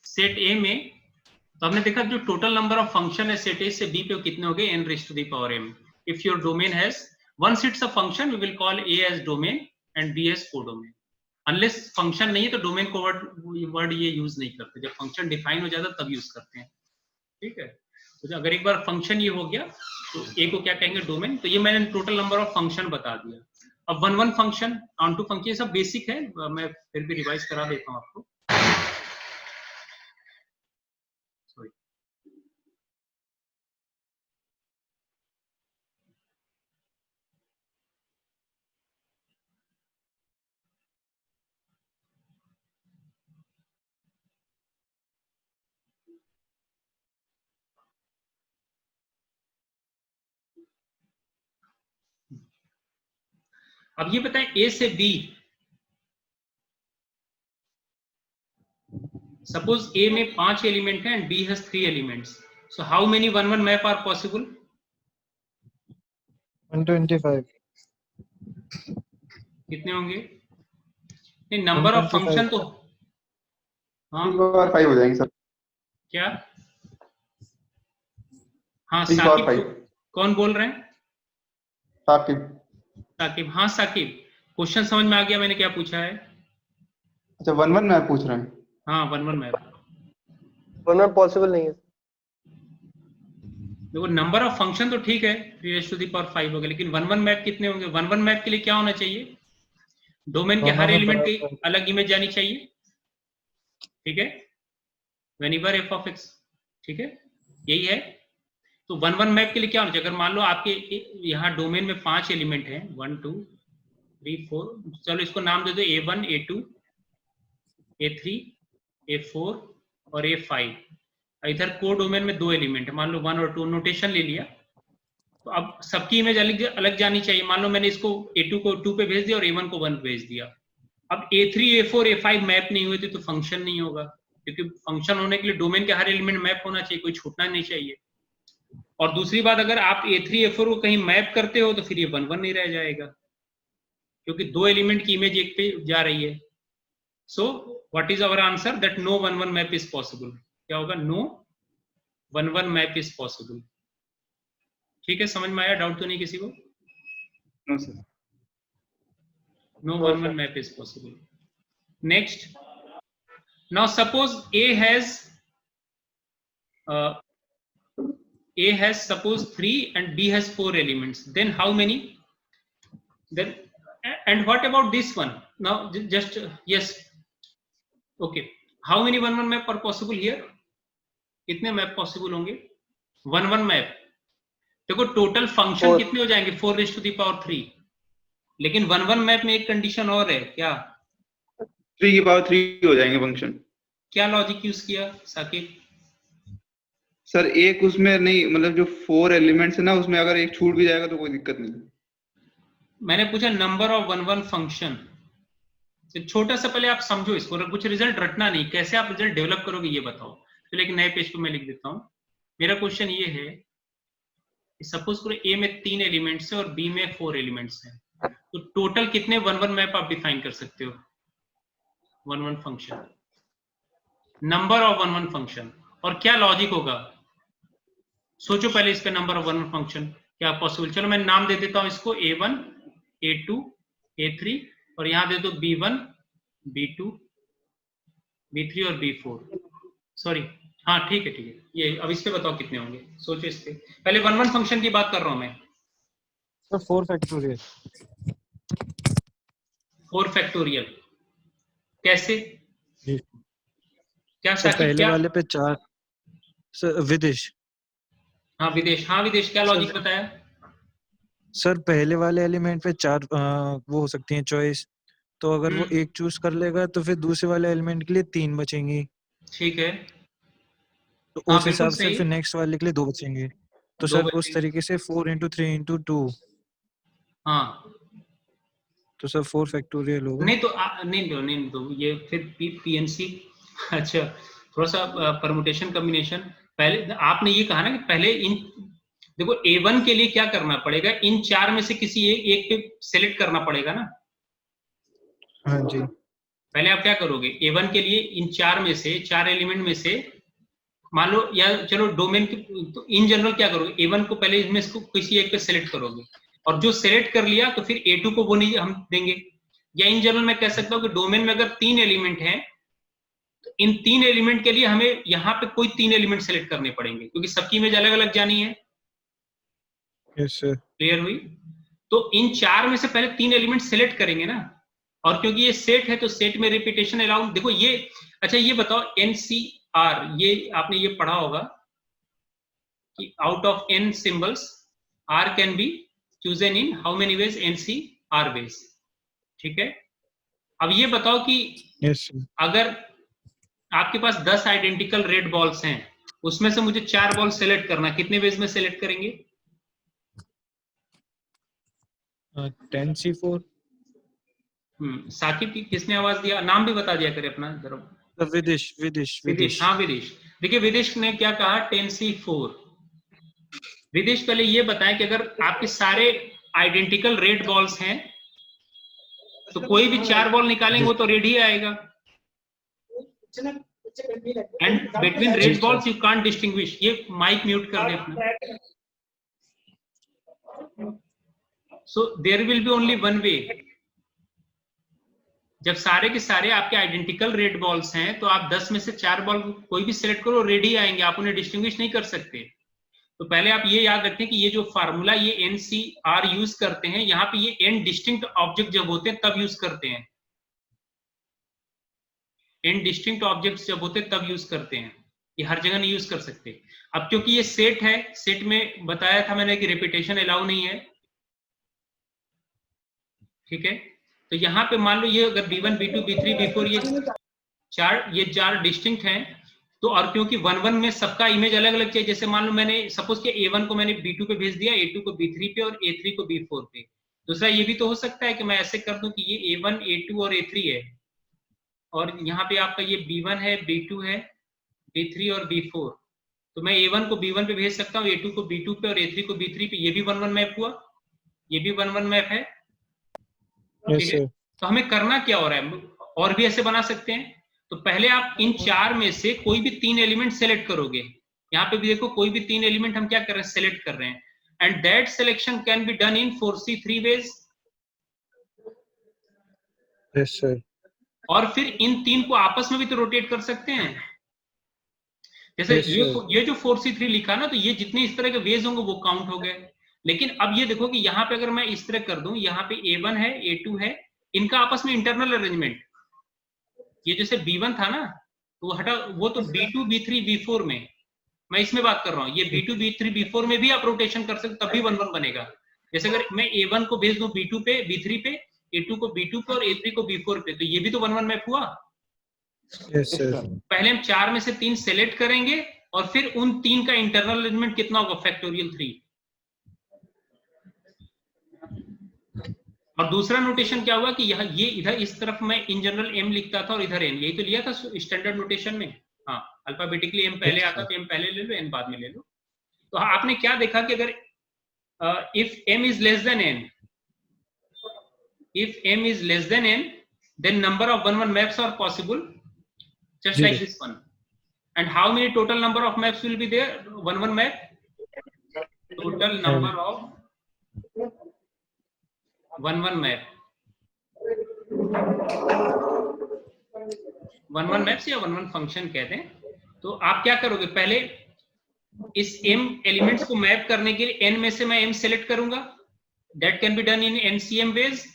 Set ए में तो हमने देखा जो total number of function है set ए से B पे कितने हो गए n raised to the power m. If your domain has once it's a function we will call A as domain and B as codomain. Unless function नहीं है तो domain को वर्ड ये यूज नहीं करते, जब फंक्शन डिफाइन हो जाता तब यूज करते हैं, ठीक है. तो अगर एक बार फंक्शन ये हो गया तो ए को क्या कहेंगे डोमेन. तो ये मैंने टोटल नंबर ऑफ फंक्शन बता दिया. अब one function onto function ये सब बेसिक है, मैं फिर भी रिवाइज करा देता हूँ आपको. अब ये बताएं ए से बी, सपोज ए में 5 एलिमेंट है and B has 3 elements, so how many one map are possible? 125. कितने होंगे? नहीं, नंबर ऑफ फंक्शन तो हाँ 5 हो जाएंगे सर. क्या? हाँ 3 और 5. कौन बोल रहे हैं? साकिब. साकिब. हाँ साकिब, क्वेश्चन समझ में आ गया मैंने क्या पूछा है? अच्छा 1 मैप पूछ रहे हैं. हाँ 1 मैप. 1 मैप पॉसिबल नहीं है. देखो नंबर ऑफ फंक्शन तो ठीक है 3 raised to the power 5 होगा, लेकिन 1 मैप कितने होंगे? 1 मैप के लिए क्या होना चाहिए? डोमेन के हर एलिमेंट की अलग इमेज जानी चाहिए, ठीक है. व्हेनेवर f of x, ठीक है, यही है. तो 1 मैप के लिए क्या होना चाहिए? अगर मान लो आपके यहाँ डोमेन में 5 एलिमेंट हैं, 1 2 3 4, चलो इसको नाम दे दो A1 A2 A3 A4 और A5. इधर को डोमेन में 2 एलिमेंट है, मान लो 1 और 2, नोटेशन ले लिया. तो अब सबकी इमेज अलग जानी चाहिए. मान लो मैंने इसको A2 को 2 पे भेज दिया और A1 को 1 भेज दिया. अब A3 A4 A5 मैप नहीं हुए थे तो फंक्शन नहीं होगा, क्योंकि फंक्शन होने के लिए डोमेन के हर एलिमेंट मैप होना चाहिए, कोई छूटना नहीं चाहिए. और दूसरी बात, अगर आप A3 A4 को कहीं मैप करते हो तो फिर ये 1 1 नहीं रह जाएगा, क्योंकि 2 एलिमेंट की इमेज एक पे जा रही है. So what is our answer? That no 1 1 map is possible. क्या होगा? No 1 1 map is possible. ठीक है, समझ में आया? डाउट तो नहीं किसी को? No sir. No 1 1 map is possible. Next, now suppose A has suppose 3 and B has 4 elements. Then how many? Then and what about this one? Now just yes. Okay. How many 1 1 map are possible here? कितने map possible होंगे? 1 1 map. देखो total function कितने हो जाएंगे? 4 raised to the power 3. लेकिन 1-1 map में एक condition और है क्या? 3 की पावर 3 हो जाएंगे फंक्शन। क्या लॉजिक यूज किया साकिब? सर एक उसमें नहीं, मतलब जो 4 एलिमेंट्स है ना, उसमें अगर एक छूट भी जाएगा तो कोई दिक्कत नहीं। मैंने पूछा नंबर ऑफ 1-1 फंक्शन। छोटा सा पहले आप समझो इसको, कुछ रिजल्ट रटना नहीं, कैसे आप रिजल्ट डेवलप करोगे ये बताओ। चलो एक नए पेज पे मैं लिख देता हूं। मेरा क्वेश्चन ये है, सपोज करो ए में 3 एलिमेंट्स है और बी में 4 एलिमेंट्स हैं, तो टोटल कितने 1-1 मैप आप डिफाइन कर सकते हो? 1-1 फंक्शन, नंबर ऑफ 1-1 फंक्शन, और क्या लॉजिक होगा? सोचो पहले इसका नंबर ऑफ 1-1 फंक्शन क्या पॉसिबल। चलो मैं नाम दे देता हूं इसको A1, A2, A3, और यहां दे दो B1, B2, B3 और B4। सॉरी, हाँ ठीक है ठीक है। ये अब इस पे बताओ कितने होंगे, सोचो इस पे। पहले 1-1 फंक्शन की बात कर रहा हूं मैं। Sir 4 factorial. 4 फैक्टोरियल कैसे? क्या सर साकिब पहले क्या? वाले पे 4 सर विदेश। हाँ विदेश, हाँ विदेश, क्या लॉजिक बताया? सर पहले वाले एलिमेंट पे 4 वो हो सकती हैं चॉइस, तो अगर वो एक चूज कर लेगा तो फिर दूसरे वाले एलिमेंट के लिए 3 बचेंगी, ठीक है, तो हाँ उस बिल्कुल हिसाब से सही। फिर नेक्स्ट वाले के लिए 2 बचेंगे। तो 2 सर उस बचेंगे, तरीके से 4 × 3 × 2, हाँ। तो सर 4 फैक्टोरियल होगा। नहीं तो नहीं तो ये फिर पीएनसी। अच्छा, थोड़ा सा परमुटेशन कॉम्बिनेशन। पहले आपने ये कहा ना कि पहले इन, देखो A1 के लिए क्या करना पड़ेगा, इन 4 में से किसी एक पे सिलेक्ट करना पड़ेगा ना। हाँ जी। पहले आप क्या करोगे, A1 के लिए इन 4 में से, 4 एलिमेंट में से मान लो, या चलो डोमेन की, तो इन जनरल क्या करोगे, A1 को पहले इसमें इसको किसी एक पे सिलेक्ट करोगे, और जो सिलेक्ट कर लिया तो फिर A2 को वो नहीं हम देंगे। या इन जनरल मैं कह सकता हूँ कि डोमेन में अगर 3 एलिमेंट हैं तो इन 3 एलिमेंट के लिए हमें यहाँ पे कोई 3 एलिमेंट सेलेक्ट करने पड़ेंगे, क्योंकि सबकी इमेज अलग अलग जानी है। Yes sir. क्लियर हुई? तो इन 4 में से पहले 3 एलिमेंट सेलेक्ट करेंगे ना, और क्योंकि ये सेट है तो सेट में रिपीटेशन अलाउ। देखो ये, अच्छा ये बताओ NCR, ये आपने ये पढ़ा होगा कि out of n symbols R can be chosen in how many ways? NCR ways. ठीक है, अब ये बताओ कि यस सर। अगर आपके पास 10 आइडेंटिकल रेड बॉल्स हैं, उसमें से मुझे 4 बॉल सेलेक्ट करना, कितने वेज में सेलेक्ट करेंगे? 10C4। साकिब की किसने आवाज दिया? नाम भी बता दिया करे अपना जरा। विदेश विदेश विदेश, हाँ विदेश। देखिए विदेश ने क्या कहा, 10C4। विदेश पहले ये बताएं कि अगर आपके सारे आइडेंटिकल रेड बॉल्स हैं तो कोई भी 4 बॉल निकालेंगे वो तो रेड ही आएगा, and between red balls you can't distinguish. ये माइक म्यूट कर दे अपना। So there will be only one way. जब सारे के सारे आपके आइडेंटिकल रेड बॉल्स हैं तो आप 10 में से 4 बॉल कोई भी सिलेक्ट करो, रेड ही आएंगे, आप उन्हें डिस्टिंग्विश नहीं कर सकते। तो पहले आप ये याद रखें कि ये जो फार्मूला ये NCR यूज करते हैं, यहाँ पे ये n डिस्टिंक्ट ऑब्जेक्ट जब होते हैं तब यूज करते हैं, n डिस्टिंक्ट ऑब्जेक्ट्स जब होते हैं तब यूज करते हैं, ये हर जगह नहीं यूज कर सकते। अब क्योंकि ये सेट है, सेट में बताया था मैंने कि रिपीटेशन अलाउ नहीं है। ठीक है, तो यहाँ पे मान लो ये अगर B1, B2, B3, B4 ये चार डिस्टिंक्ट हैं, तो और क्योंकि 1-1 में सबका इमेज अलग अलग चाहिए, जैसे मान लो मैंने सपोज कि A1 को मैंने B2 पे भेज दिया, A2 को B3 पे और A3 को B4 पे। दूसरा ये भी तो हो सकता है कि मैं ऐसे कर दूं कि ये A1, A2 और A3 है, और यहाँ पे आपका ये B1 है, B2 है, B3 और B4। तो मैं A1 को B1 पे भेज सकता हूँ, A2 को B2 पे और A3 को B3 पे। ये भी 1-1 मैप हुआ, ये भी 1-1 मैप है। ठीक है, तो हमें करना क्या हो रहा है, और भी ऐसे बना सकते हैं। तो पहले आप इन 4 में से कोई भी 3 एलिमेंट सेलेक्ट करोगे। यहाँ पे भी देखो कोई भी 3 एलिमेंट हम क्या कर रहे हैं, सेलेक्ट कर रहे हैं, and that selection can be done in 4C3 ways. Yes sir. और फिर इन 3 को आपस में भी तो रोटेट कर सकते हैं। जैसे ये जो 4C3 लिखा ना, तो ये जितने इस तरह के वेज होंगे वो काउंट हो गए। लेकिन अब ये देखो कि यहाँ पे अगर मैं इस तरह कर दूं, यहाँ पे A1 है, A2 है, इनका आपस में इंटरनल अरेंजमेंट, ये जैसे B1 था ना, तो वो हटा, वो तो B2, B3, B4 में, मैं इसमें बात कर रहा हूँ, ये B2, B3, B4 में भी आप रोटेशन कर सकते, तब भी 1-1 बनेगा। जैसे अगर मैं A1 को भेज दूं B2 पे, B3 पे, A2 को B2 पे और A3 को B4 पे, तो ये भी तो 1-1 मैप हुआ। Yes sir. पहले हम 4 में से 3 सेलेक्ट करेंगे और फिर उन 3 का इंटरनल अरेंजमेंट कितना होगा, फैक्टोरियल 3। और दूसरा नोटेशन क्या हुआ कि यहाँ ये इधर इस तरफ मैं इन जनरल m लिखता था और इधर n, यही तो लिया था स्टैंडर्ड नोटेशन में। हाँ, अल्फाबेटिकली m पहले आता तो m पहले ले लो, n बाद में ले लो। तो आपने क्या देखा कि अगर if m is less than n, if m is less than n, then number of 1-1 maps are possible, just like this one. And how many total number of maps will be there? 1-1 map. Total number of 1-1 map. 1-1 maps या 1-1 function कहते हैं। तो आप क्या करोगे, पहले इस m elements को मैप करने के लिए n में से मैं m सेलेक्ट करूंगा, that can be done in NCM ways,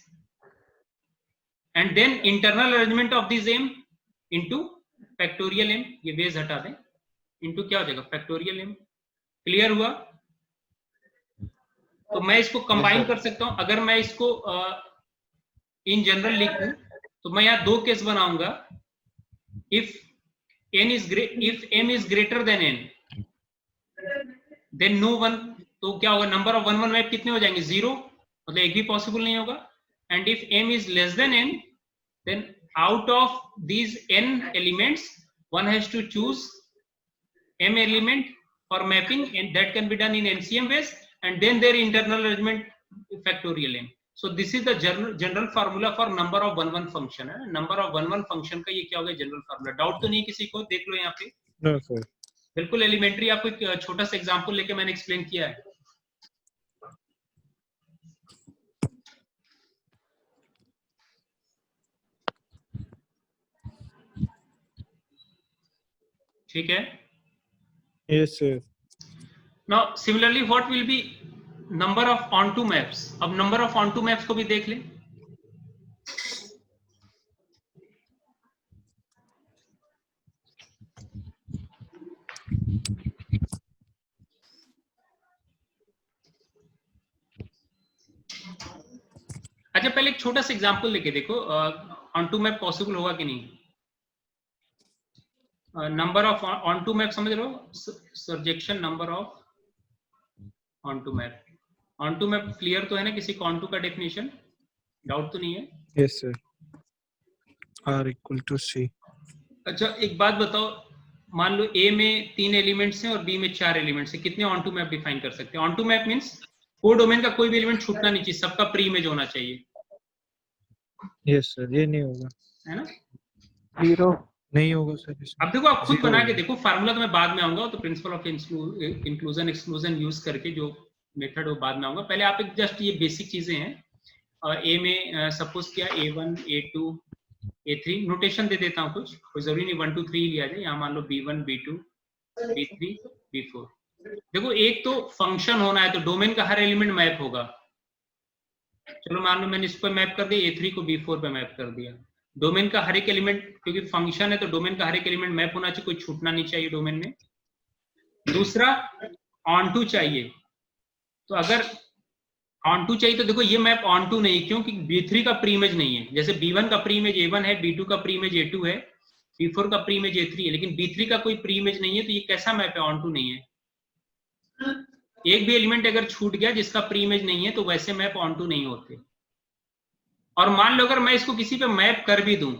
and then internal arrangement of this m into factorial m, ये ways हटा दें, into क्या हो जाएगा, factorial m। क्लियर हुआ? तो मैं इसको कंबाइन कर सकता हूं। अगर मैं इसको इन जनरल लिखूं तो मैं यहाँ 2 केस बनाऊंगा। if m is greater than n, then no one, तो क्या होगा, नंबर ऑफ 1-1 मैप कितने हो जाएंगे, 0, मतलब एक भी पॉसिबल नहीं होगा। And if m is less than n, then out of these n elements one has to choose m element for mapping, and that can be done in NCM ways, and then their internal arrangement factorial m. So this is the general formula for number of 1-1 function है। number of 1-1 function का ये क्या होगा, general formula. Doubt तो नहीं किसी को? देख लो यहाँ पे। No sir. बिल्कुल एलिमेंट्री, आपको एक छोटा सा एग्जांपल लेके मैंने एक्सप्लेन किया है। ठीक है। Yes sir. Now similarly what will be number of onto maps? अब number of onto maps को भी देख लें। अच्छा, पहले एक छोटा सा एग्जांपल लेके देखो onto map पॉसिबल होगा कि नहीं। नंबर ऑफ onto map समझ रहे हो, surjection number of onto map। onto map clear तो है ना, किसी को onto का डेफिनेशन डाउट तो नहीं है? Yes sir. r equal to c। अच्छा एक बात बताओ, मान लो A में 3 एलिमेंट्स हैं और B में 4 एलिमेंट्स हैं, कितने ऑन टू मैप डिफाइन कर सकते हैं? Onto map means codomain का कोई भी एलिमेंट छूटना नहीं चाहिए, सबका प्री इमेज होना चाहिए। यस सर, ये नहीं होगा, है ना? 0 नहीं होगा सर इसमें। अब देखो, आप खुद Zero बना के होगा। देखो, फार्मूला तो मैं बाद में आऊंगा, तो principle of inclusion exclusion use करके जो मेथड वो बाद में आऊंगा। पहले आप एक जस्ट ये बेसिक चीजें हैं। ए में सपोज किया A1 A2 A3, नोटेशन दे देता हूँ कुछ, कोई जरूरी नहीं 1 2 3 लिया जाए। यहाँ मान लो B1 B2 B3 B4। देखो एक तो फंक्शन होना है, तो डोमेन का हर एलिमेंट मैप होगा। चलो मान लो मैंने इस पर मैप कर दिया, A3 को B4 पे मैप कर दिया। डोमेन का हर एक एलिमेंट, क्योंकि फंक्शन है तो डोमेन का हर एक एलिमेंट मैप होना चाहिए, कोई छूटना नहीं चाहिए डोमेन में। दूसरा ऑन टू चाहिए, तो अगर ऑन टू चाहिए तो देखो ये मैप ऑन टू नहीं, क्योंकि B3 का प्री इमेज नहीं है। जैसे B1 का प्री इमेज A1 है, B2 का प्री इमेज A2 है, B4 का प्री इमेज A3 है, लेकिन B3 का कोई प्री इमेज नहीं है, तो ये कैसा मैप है, ऑन टू नहीं है। एक भी एलिमेंट अगर छूट गया जिसका प्री इमेज नहीं है, तो वैसे मैप ऑन टू नहीं होते। और मान लो अगर मैं इसको किसी पे मैप कर भी दूं,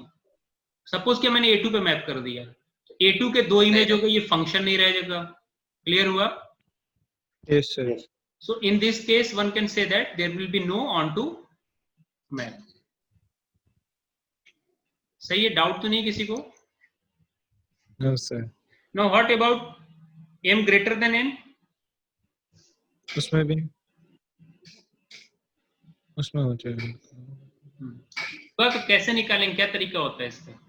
सपोज कि मैंने A2 पे मैप कर दिया, A2 के 2 इमेज हो गए, ये फंक्शन नहीं रह जाएगा। क्लियर हुआ? Yes sir. So in this case one can say that there will be no onto map। सही है, डाउट तो नहीं किसी को? No sir. Now what about m greater than n? उसमें भी, उसमें हो जाएगा। तो कैसे निकालेंगे, क्या तरीका होता है इसका?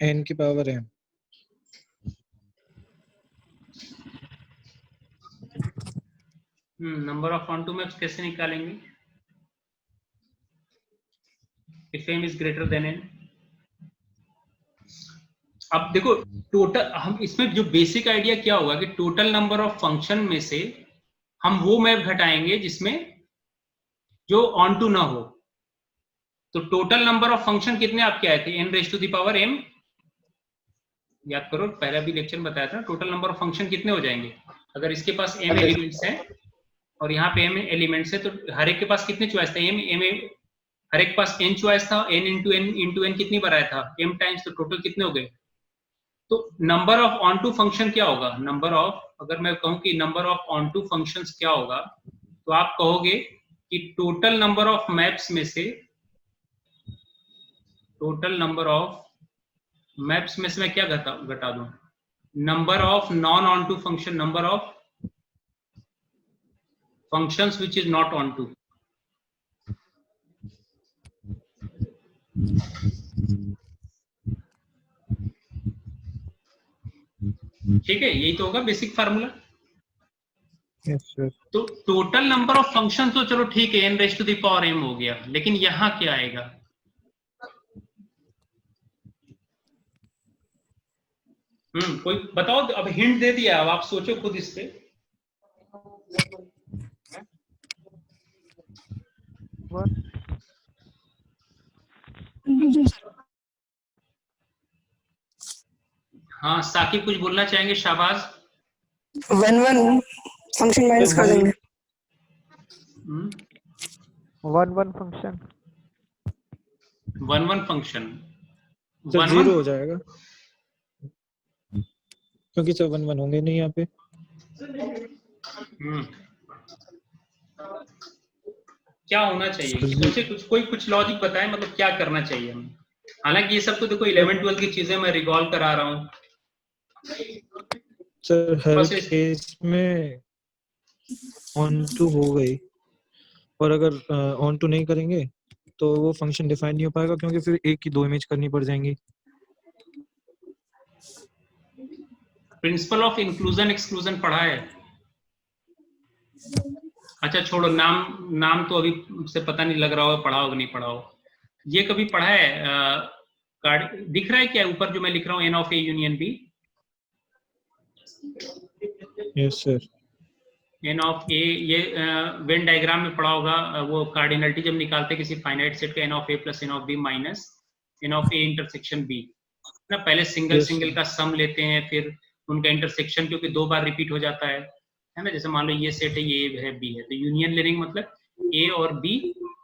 n की power m। Number of onto maps कैसे निकालेंगे? If m is greater than n। अब देखो टोटल, हम इसमें जो बेसिक आइडिया क्या होगा कि टोटल नंबर ऑफ फंक्शन में से हम वो मैप घटाएंगे जिसमें जो ऑन टू ना हो। तो टोटल नंबर ऑफ फंक्शन कितने आपके आए थे? n raise to the power m। याद करो, पहला भी लेक्चर में बताया था, टोटल नंबर ऑफ फंक्शन कितने हो जाएंगे अगर इसके पास m एलिमेंट्स हैं और यहाँ पे m एलिमेंट्स है, तो हर एक के पास कितने चॉइस थे? m हर एक पास n चॉइस था। n इंटू n कितनी बार आया था? m times. तो टोटल कितने हो गए? तो number of onto function क्या होगा? नंबर ऑफ, अगर मैं कहूं कि number of onto functions क्या होगा, तो आप कहोगे कि टोटल नंबर ऑफ मैप्स में से, टोटल नंबर ऑफ मैप्स में से मैं क्या घटा दूं? Number of non onto function, number of functions which is not onto. ठीक है, यही तो होगा बेसिक फार्मूला। Yes sir. तो टोटल नंबर ऑफ फंक्शन तो चलो ठीक है, n raise to the power m हो गया, लेकिन यहां क्या आएगा? कोई बताओ, अब हिंट दे दिया, अब आप सोचो खुद इस पे। हाँ, साकिब कुछ बोलना चाहेंगे? शाबाश। 1 फंक्शन माइनस कर देंगे। 1 फंक्शन 1 फंक्शन सर 0 हो जाएगा क्योंकि सब 1 1 होंगे नहीं यहाँ पे। क्या होना चाहिए? सोचे कुछ लॉजिक बताएं, मतलब क्या करना चाहिए हमें। हालांकि ये सब तो देखो 11 12 की चीजें मैं रिकॉल करा रहा हूँ सर। हर केस में ऑन टू हो गई, और अगर ऑन टू नहीं करेंगे तो वो फंक्शन डिफाइन नहीं हो पाएगा, क्योंकि फिर एक की 2 इमेज करनी पड़ जाएंगी। प्रिंसिपल ऑफ इंक्लूजन एक्सक्लूजन पढ़ा है? अच्छा छोड़ो, नाम तो अभी से पता नहीं लग रहा हो पढ़ा हो कि नहीं पढ़ा हो। ये कभी पढ़ा है? दिख रहा है क्या ऊपर जो मैं लिख रहा हूँ, n of a union b? Yes sir. n of a, ये वेन डायग्राम में पढ़ा होगा, वो कार्डिनलिटी जब निकालते किसी फाइनाइट सेट का, n of a plus n of b minus n of a intersection b ना। पहले सिंगल का सम लेते हैं, फिर उनका इंटरसेक्शन, क्योंकि 2 बार रिपीट हो जाता है ना। जैसे मान लो ये सेट है, ये है, b है, तो यूनियन लेने का मतलब a और b,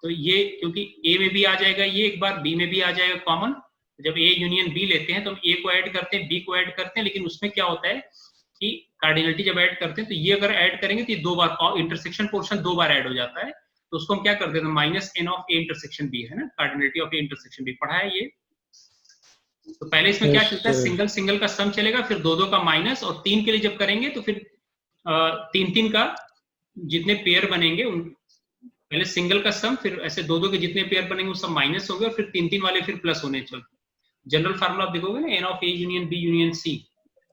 तो ये क्योंकि a में भी आ जाएगा ये एक बार, b में भी आ जाएगा कॉमन। जब a यूनियन b लेते हैं तो हम a को ऐड करते हैं, b को ऐड करते हैं, लेकिन उसमें क्या होता है कि कार्डिनलिटी जब ऐड करते हैं तो ये अगर ऐड करेंगे तो ये 2 बार इंटरसेक्शन पोर्शन 2 बार ऐड हो जाता है, तो उसको हम क्या कर देते हैं, minus n of a intersection b है ना, cardinality of a intersection b पढ़ा है ये। तो पहले इसमें क्या चलता है, सिंगल का सम चलेगा, फिर 2 का माइनस, और 3 के लिए जब करेंगे तो फिर 3 का जितने पेयर बनेंगे उन, पहले सिंगल का सम, फिर ऐसे 2 के जितने पेयर बनेंगे वो सब माइनस हो गए, और फिर 3 वाले फिर प्लस होने चलते। जनरल फार्मूला आप देखोगे ना, n of a union b union c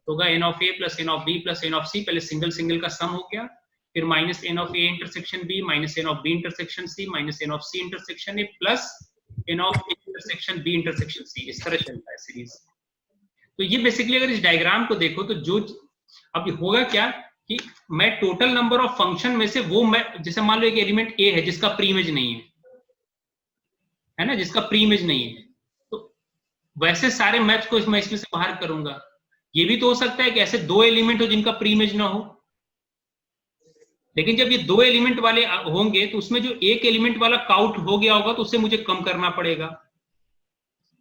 होगा n of a plus n of b plus n of c। पहले सिंगल का सम हो गया, फिर minus n of a intersection b minus n of b intersection c minus n of c intersection a plus n of a intersection b intersection c। इस तरह चलता है series. तो ये बेसिकली अगर इस डायग्राम को देखो तो जो अब होगा क्या कि मैं टोटल नंबर ऑफ फंक्शन में से वो, मैं जैसे मान लो एक एलिमेंट a है जिसका प्री इमेज नहीं है ना, जिसका प्री इमेज नहीं है, तो वैसे सारे मैप्स को मैं इसमें से बाहर करूंगा। ये भी तो हो सकता है कि ऐसे 2 एलिमेंट हो जिनका प्री इमेज ना हो, लेकिन जब ये 2 एलिमेंट वाले होंगे तो उसमें जो एक एलिमेंट वाला काउंट हो गया होगा तो उससे मुझे कम करना पड़ेगा।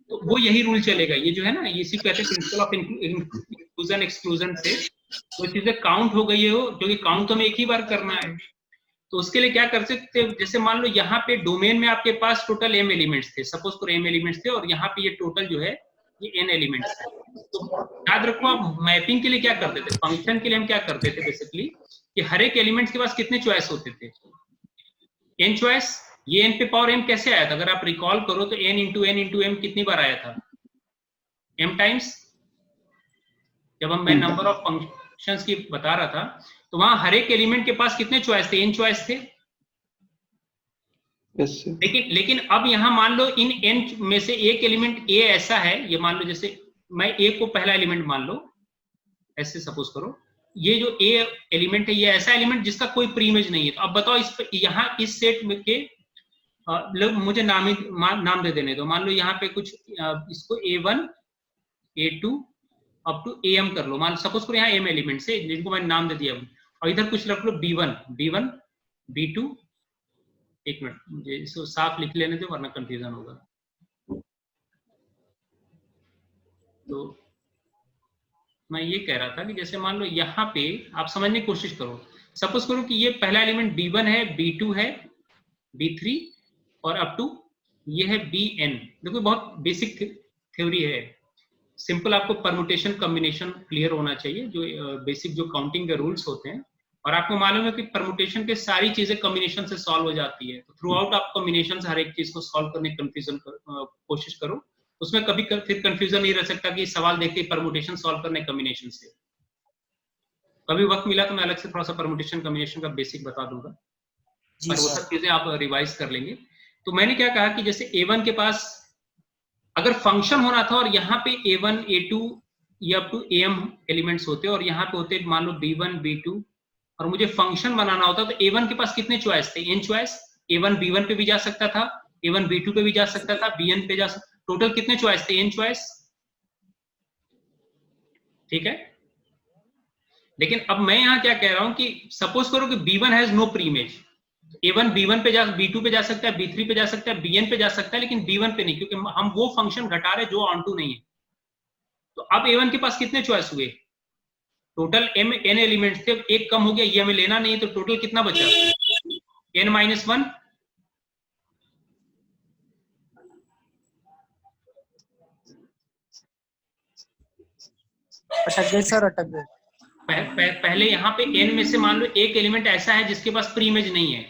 तो वो यही रूल चलेगा, ये जो है ना, इसी कहते हैं प्रिंसिपल ऑफ इंक्लूजन एक्सक्लूजन से वो चीजें काउंट हो गई हो, क्योंकि काउंट तो हमें एक ही बार करना है। तो उसके लिए क्या कर सकते हैं, जैसे मान लो यहाँ पे डोमेन में आपके पास टोटल m एलिमेंट्स थे, सपोज करो m एलिमेंट्स थे, और यहाँ पे ये टोटल जो है ये n एलिमेंट्स है। तो याद रखो, आप मैपिंग के लिए क्या करते थे, फंक्शन के लिए हम क्या करते थे बेसिकली, कि हर एक एलिमेंट्स के पास कितने चॉइस होते थे, n चॉइस। ये n पे पावर m कैसे आया था, अगर आप रिकॉल करो तो n इंटू m कितनी बार आया था, m टाइम्स, जब मैं नंबर ऑफ फंक्शंस की बता रहा था तो वहां हर एक एलिमेंट के पास कितने चॉइस थे? n चॉइस थे। Yes sir. लेकिन अब यहां मान लो इन n में से एक एलिमेंट a ऐसा है, ये मान लो जैसे मैं a को पहला एलिमेंट मान लो, ऐसे सपोज करो, ये जो a एलिमेंट है ये ऐसा एलिमेंट जिसका कोई प्री इमेज नहीं है। तो अब बताओ यहाँ इस सेट में के लोग मुझे नाम दे देने दो। मान लो यहाँ पे कुछ इसको a1 a2 up to am कर लो। मान सपोज करो यहाँ m एलिमेंट से जिनको मैंने नाम दे दिया, और इधर कुछ रख लो b1 b2। एक मिनट मुझे इसको साफ लिख लेने दो वरना कंफ्यूजन होगा। तो मैं ये कह रहा था कि जैसे मान लो यहाँ पे आप समझने की कोशिश करो, सपोज करो कि ये पहला एलिमेंट b1 है, b2 है, b3 और अप टू ये है bn। देखो बहुत बेसिक थ्योरी है, सिंपल आपको परमुटेशन कॉम्बिनेशन क्लियर होना चाहिए, जो बेसिक जो काउंटिंग के रूल्स होते हैं। और आपको मालूम है कि परमुटेशन के सारी चीजें कॉम्बिनेशन से सॉल्व हो जाती है। तो थ्रू आउट आप कॉम्बिनेशन से हर एक चीज को सॉल्व करने की कोशिश करो, उसमें कभी फिर कंफ्यूजन नहीं रह सकता कि सवाल देखते परमुटेशन सॉल्व करने कॉम्बिनेशन से। कभी वक्त मिला तो मैं अलग से थोड़ा सा परमुटेशन कॉम्बिनेशन का बेसिक बता दूंगा, पर वो सब चीजें आप रिवाइज कर लेंगे। तो मैंने क्या कहा कि जैसे a1 के पास अगर फंक्शन होना था और यहाँ पे a1 a2 या अप टू am एलिमेंट्स होते और यहाँ पे होते मान लो b1 b2 और मुझे फंक्शन बनाना होता तो a1 के पास कितने चॉइस थे? n choice. a1 b1 पे भी जा सकता था, a1 b2 पे भी जा सकता था, bn पे जा सकता, टोटल कितने चॉइस थे? n choice. ठीक है। लेकिन अब मैं यहाँ क्या कह रहा हूं कि सपोज करो कि b1 has no pre image, a1 b1 पे जा, b2 पे जा सकता है, b3 पे जा सकता है, bn पे जा सकता है, लेकिन b1 पे नहीं, क्योंकि हम वो फंक्शन घटा रहे जो ऑन टू नहीं है। तो अब a1 के पास कितने चॉइस हुए? टोटल m n एलिमेंट्स थे, एक कम हो गया, ये हमें लेना नहीं है, तो टोटल कितना बचा? n-1। अटक गए सर, अटक गए। पहले यहाँ पे n में से मान लो एक एलिमेंट ऐसा है जिसके पास प्री इमेज नहीं है,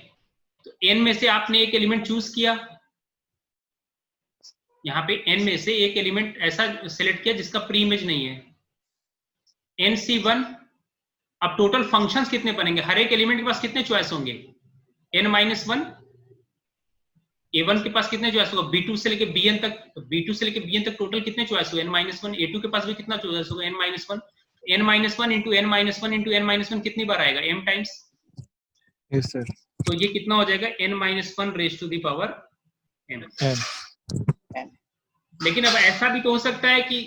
तो n में से आपने एक एलिमेंट चूज किया, यहाँ पे n में से एक एलिमेंट ऐसा सिलेक्ट किया जिसका प्री इमेज नहीं है, nc1। अब टोटल फंक्शंस कितने बनेंगे? हर एक एलिमेंट के पास कितने चॉइस होंगे? n-1। a1 के पास कितने चॉइस होगा? b2 से लेके bn तक, b2 से लेके bn तक टोटल कितने चॉइस हुए? n-1। a2 के पास भी कितना चॉइस होगा? n-1। n-1 into n-1 into n-1 कितनी बार आएगा? m times. Yes sir. तो ये कितना हो जाएगा? n-1 raise to the power n। लेकिन अब ऐसा भी तो हो सकता है कि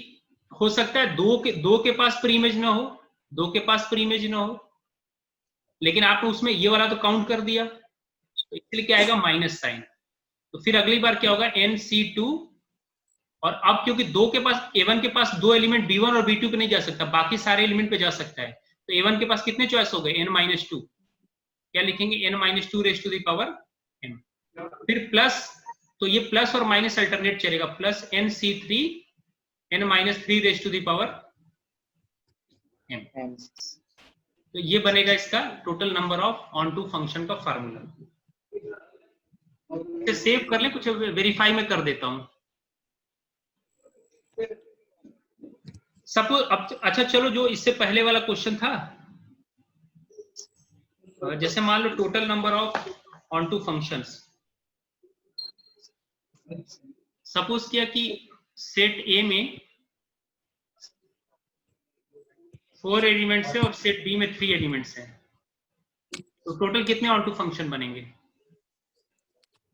हो सकता है दो के पास प्री इमेज ना हो, दो के पास प्री इमेज ना हो, लेकिन आपने उसमें ये वाला तो काउंट कर दिया, तो इसलिए क्या आएगा? Minus sign. तो फिर अगली बार क्या होगा? nc2। और अब क्योंकि दो के पास, a1 के पास दो एलिमेंट b1 और b2 पे नहीं जा सकता, बाकी सारे एलिमेंट पे जा सकता है, तो a1 के पास कितने चॉइस हो गए? n-2। क्या लिखेंगे? n-2 raise to the power n। फिर प्लस, तो ये प्लस और माइनस अल्टरनेट चलेगा, plus nc3 n-3 raise to the power n। तो ये बनेगा इसका total number of onto function का फार्मूला। इसे सेव कर ले, कुछ वेरीफाई में कर देता हूं। सपोज अब अच्छा चलो, जो इससे पहले वाला क्वेश्चन था, जैसे मान लो total number of onto functions, suppose किया कि सेट ए में 4 एलिमेंट्स है और सेट बी में 3 एलिमेंट्स हैं, तो टोटल कितने ऑन टू फंक्शन बनेंगे?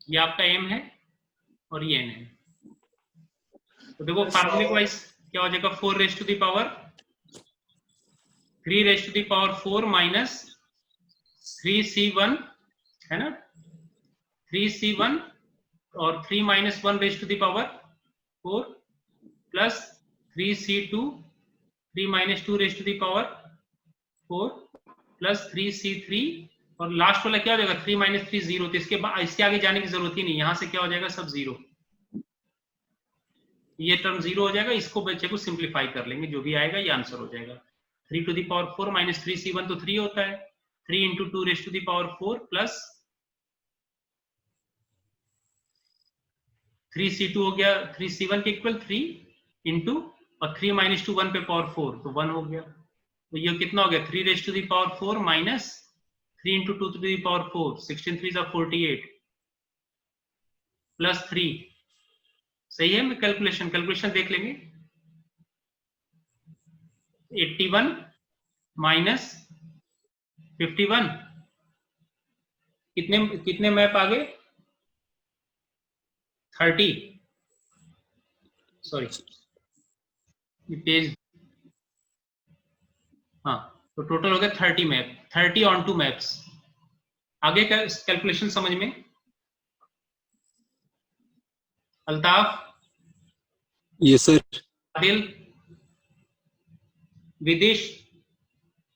ये आपका m है और ये n है। तो देखो फार्मूले वाइज क्या हो जाएगा? 4 raise to the power 3 raise to the power 4 minus 3c1 है ना, 3c1 और 3 minus 1 raise to the power 4 plus 3c2 3 minus 2 raise to the power 4 plus 3c3 और लास्ट वाला क्या हो जाएगा? 3 माइनस 3 0। तो इसके आगे जाने की जरूरत ही नहीं, यहां से क्या हो जाएगा? सब 0। ये टर्म 0 हो जाएगा, इसको बच्चे को सिंप्लीफाई कर लेंगे, जो भी आएगा ये आंसर हो जाएगा। 3 to the power 4 minus 3c1 तो 3 होता है, 3 into 2 raise to the power 4 plus 3c2 हो गया 3c1 के इक्वल 3 इंटू और 3 माइनस 2 1 पे पावर 4 तो 1 हो गया। तो ये कितना हो गया 3 raise to the power 4 minus 3 into 2 to the power 4 16 3 48 plus 3। सही है। मैं कैलकुलेशन देख लेंगे। 81 माइनस 51 कितने कितने मैप आ गए 30 सॉरी पेज हाँ तो टोटल हो गया 30 मैप 30 ऑन टू मैप्स। आगे का कैलकुलेशन समझ में अल्ताफ यस सर। आदिल विदेश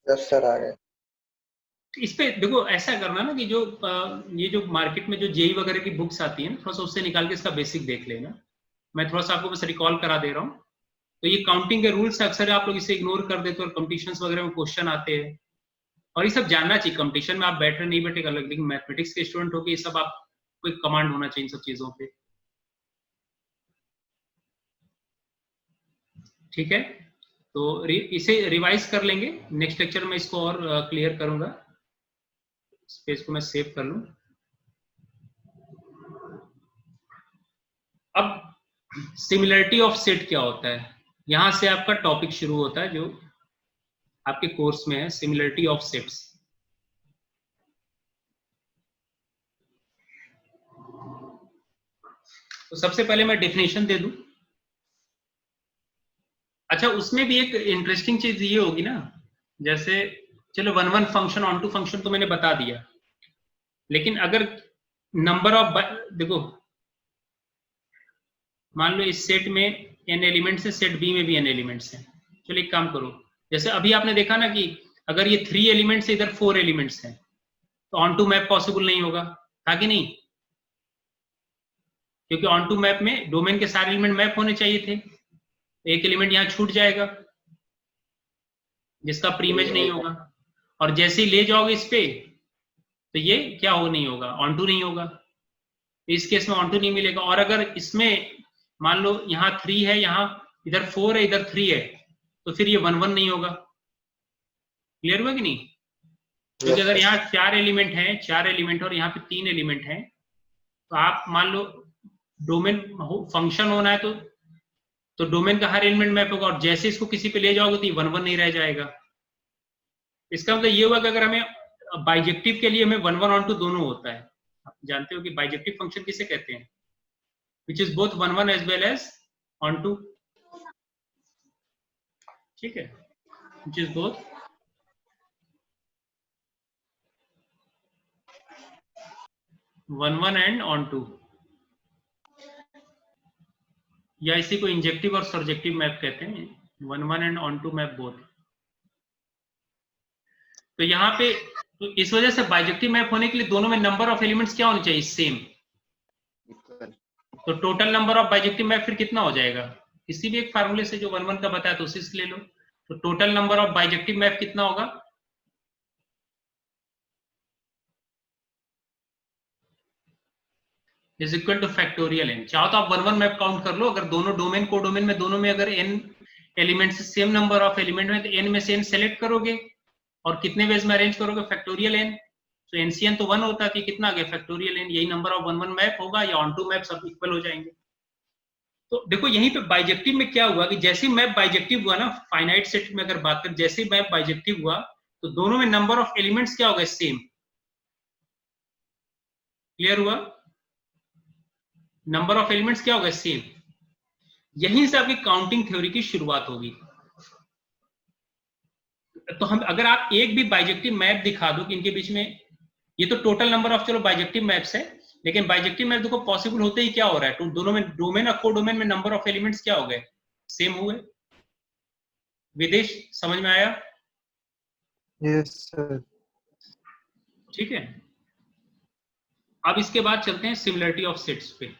यस सर आ गए। इस पे देखो ऐसा करना ना कि जो ये जो मार्केट में जो जेई वगैरह की बुक्स आती है थोड़ा सा उससे निकाल के इसका बेसिक देख लेना। मैं थोड़ा सा आपको बस रिकॉल करा दे रहा हूँ। तो ये काउंटिंग के रूल्स अक्सर आप लोग इसे इग्नोर कर देते हो और कॉम्पिटिशन्स वगैरह में क्वेश्चन आते हैं और ये सब जानना चाहिए। कंपटीशन में आप बैठे नहीं बैठे अलग, लेकिन मैथमेटिक्स के स्टूडेंट हो के ये सब आपको एक कमांड होना चाहिए इन सब चीजों पे। ठीक है तो इसे रिवाइज कर लेंगे। नेक्स्ट लेक्चर में इसको और क्लियर करूंगा। स्पेस को मैं सेव कर लूं। अब सिमिलरिटी ऑफ सेट क्या होता है, यहां से आपका टॉपिक शुरू होता है जो आपके कोर्स में है, सिमिलरिटी ऑफ सेट्स। तो सबसे पहले मैं डेफिनेशन दे दूं। अच्छा उसमें भी एक इंटरेस्टिंग चीज ये होगी ना, जैसे चलो 1 1 फंक्शन ऑन टू फंक्शन तो मैंने बता दिया, लेकिन अगर नंबर ऑफ देखो मान लो इस सेट में n एलिमेंट्स है, सेट बी में भी n एलिमेंट्स हैं। चलो एक काम करो, जैसे अभी आपने देखा ना कि अगर ये 3 एलिमेंट्स है, इधर 4 एलिमेंट्स हैं, तो ऑन टू मैप पॉसिबल नहीं होगा, था कि नहीं? क्योंकि ऑन टू मैप में डोमेन के सारे एलिमेंट मैप होने चाहिए थे। एक एलिमेंट यहाँ छूट जाएगा जिसका प्रीमेज नहीं होगा, और जैसे ही ले जाओगे इस पे तो ये क्या हो नहीं होगा, ऑन टू नहीं होगा। इस केस में ऑन टू नहीं मिलेगा। और अगर इसमें मान लो यहाँ 3 है, यहाँ इधर 4 है, इधर 3 है, तो फिर ये 1 1 नहीं होगा। क्लियर हुआ कि नहीं? क्योंकि अगर यहाँ 4 एलिमेंट हैं, 4 एलिमेंट और यहाँ पे 3 एलिमेंट हैं, तो आप मान लो डोमेन फंक्शन होना है तो डोमेन का हर एलिमेंट मैप होगा, और जैसे इसको किसी पे ले जाओगे तो ये 1 1 नहीं रह जाएगा। इसका मतलब ये हुआ कि अगर हमें बाइजेक्टिव के लिए हमें 1 1 ऑन टू दोनों होता है। आप जानते हो कि बाइजेक्टिव फंक्शन किसे कहते हैं, which is both 1 1 as well as onto. ठीक है, which is both 1 1 and onto, या इसी को इंजेक्टिव और सर्जेक्टिव मैप कहते हैं। 1 1 and onto map both. तो यहाँ पे तो इस वजह से बाइजेक्टिव मैप होने के लिए दोनों में नंबर ऑफ एलिमेंट्स क्या होने चाहिए, सेम। तो total number of bijective map फिर कितना हो जाएगा, किसी भी एक फार्मूले से जो 1 1 का बताया तो उसी से ले लो। तो total number of bijective map कितना होगा, is equal two factorial n। चाहो तो आप 1 1 मैप काउंट कर लो। अगर दोनों डोमेन को डोमेन में दोनों में अगर n elements same number of element में, तो n में से n सेलेक्ट करोगे और कितने वेज में अरेंज करोगे, फैक्टोरियल n। तो एनसीएन तो 1 होता है, कि कितना आ गया फैक्टोरियल n। यही नंबर ऑफ 1 1 मैप होगा, या ऑन टू मैप सब इक्वल हो जाएंगे। तो देखो यहीं पे बाइजेक्टिव में क्या हुआ कि जैसे मैप बाइजेक्टिव हुआ ना, फाइनाइट सेट में अगर बात करें, जैसे मैप बाइजेक्टिव हुआ तो दोनों में नंबर ऑफ एलिमेंट्स क्या हो गए, सेम। क्लियर हुआ? नंबर ऑफ एलिमेंट्स क्या हो गए, सेम। यहीं से आपकी काउंटिंग थ्योरी की शुरुआत होगी। तो हम अगर आप एक भी बाइजेक्टिव मैप दिखा दो कि इनके बीच में, ये तो टोटल नंबर ऑफ चलो बाइजेक्टिव मैप्स है, लेकिन बाइजेक्टिव मैप देखो पॉसिबल होते ही क्या हो रहा है, तो दोनों में डोमेन और कोडोमेन में नंबर ऑफ एलिमेंट्स क्या हो गए, सेम हुए। विदेश समझ में आया? Yes sir. ठीक है, अब इसके बाद चलते हैं सिमिलरिटी ऑफ सेट्स पे।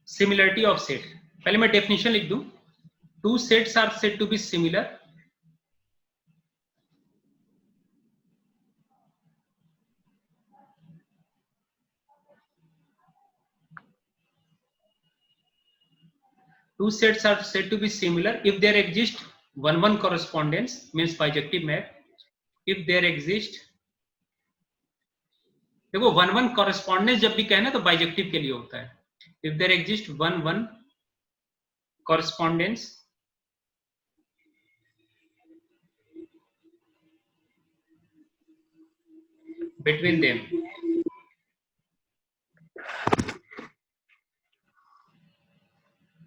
सिमिलरिटी ऑफ सेट पहले मैं डेफिनेशन लिख दूं। Two sets are said to be similar two sets are said to be similar if there exists one correspondence, means bijective map. If there exists, देखो one correspondence जब भी कहना तो bijective के लिए होता है। if there exists one correspondence between them,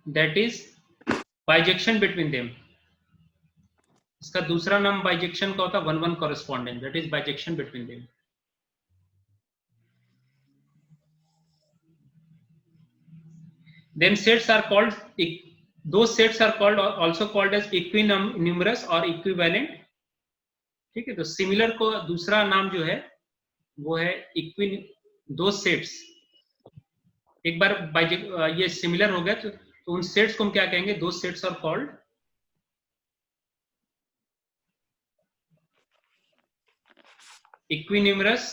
that is bijection between them. इसका दूसरा नाम बाइजेक्शन का होता है one correspondence, that is bijection between them. Then sets are called, those sets are called also called as equinumerous or equivalent। ठीक है, तो similar को दूसरा नाम जो है वो है दो सेट्स। एक बार ये सिमिलर हो गया तो उन सेट्स को हम क्या कहेंगे, दो सेट्स आर कॉल्ड इक्विन्यूमरस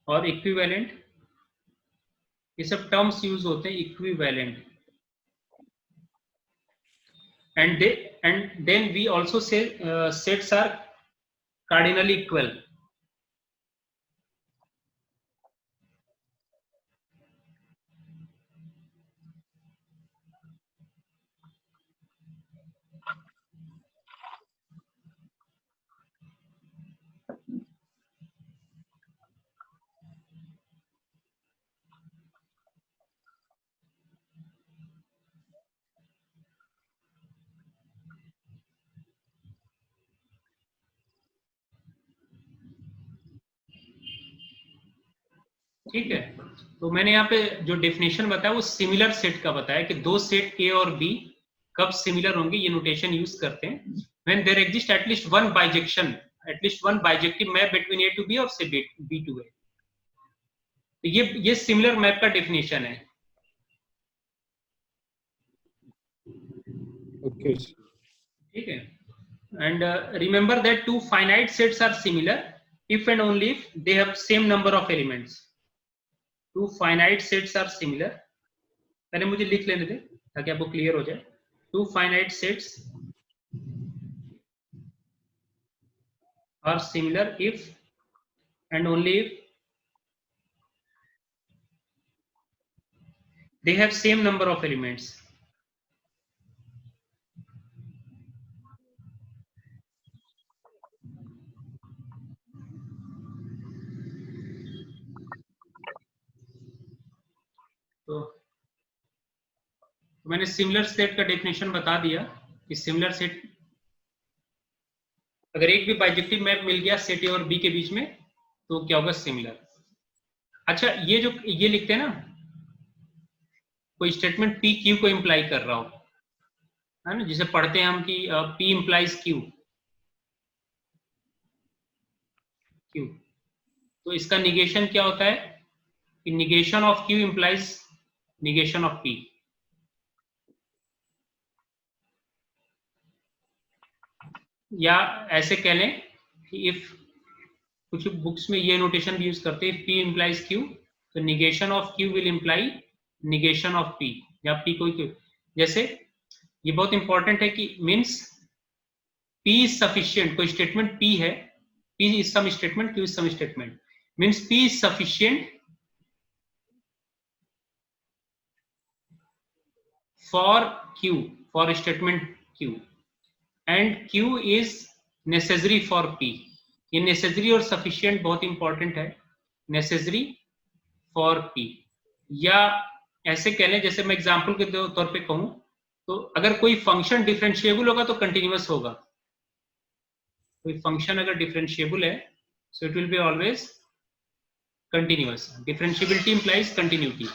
और इक्विवेलेंट। ये सब टर्म्स यूज होते हैं, equivalent. and then we also say sets are cardinally equal। ठीक है, तो मैंने यहाँ पे जो डेफिनेशन बताया वो सिमिलर सेट का बताया कि दो सेट ए और बी कब सिमिलर होंगे, ये नोटेशन यूज करते हैं। When there exist at least one bijection, at least one bijective map between A to B और से बी टू ए। तो ये सिमिलर मैप का डेफिनेशन है। ओके ठीक है, and remember that two finite sets are similar if and only if they have same number of elements. Two finite sets are similar, पहले मुझे लिख लेने दें ताकि आपको क्लियर हो जाए। Two finite sets are similar if and only if they have same number of elements। तो मैंने सिमिलर सेट का डेफिनेशन बता दिया कि सिमिलर सेट, अगर एक भी बाइजेक्टिव मैप मिल गया सेट ए और बी के बीच में तो क्या होगा, सिमिलर। अच्छा, ये जो ये लिखते हैं ना, कोई स्टेटमेंट पी क्यू को इंप्लाई कर रहा हो, है ना, जिसे पढ़ते हैं हम कि पी इंप्लाइज क्यू, तो इसका निगेशन क्या होता है कि negation of Q implies negation of P. या ऐसे कह लें कि इफ, कुछ बुक्स में ये नोटेशन भी यूज करते हैं, पी इंप्लाइज क्यू तो negation of Q will imply negation of P, या पी कोई क्यू। जैसे ये बहुत इंपॉर्टेंट है कि मीन्स पी इज सफिशिएंट, कोई स्टेटमेंट पी है, P is some statement, Q is some statement, means P is sufficient for q, for statement q, and q is necessary for p। ये necessary और sufficient बहुत important है, necessary for p। या ऐसे कह लें, जैसे मैं एग्जांपल के तौर पे कहूं तो अगर कोई फंक्शन डिफरेंशिएबल होगा तो कंटिन्यूअस होगा। कोई फंक्शन अगर डिफरेंशिएबल है so it will be always continuous. Differentiability implies continuity.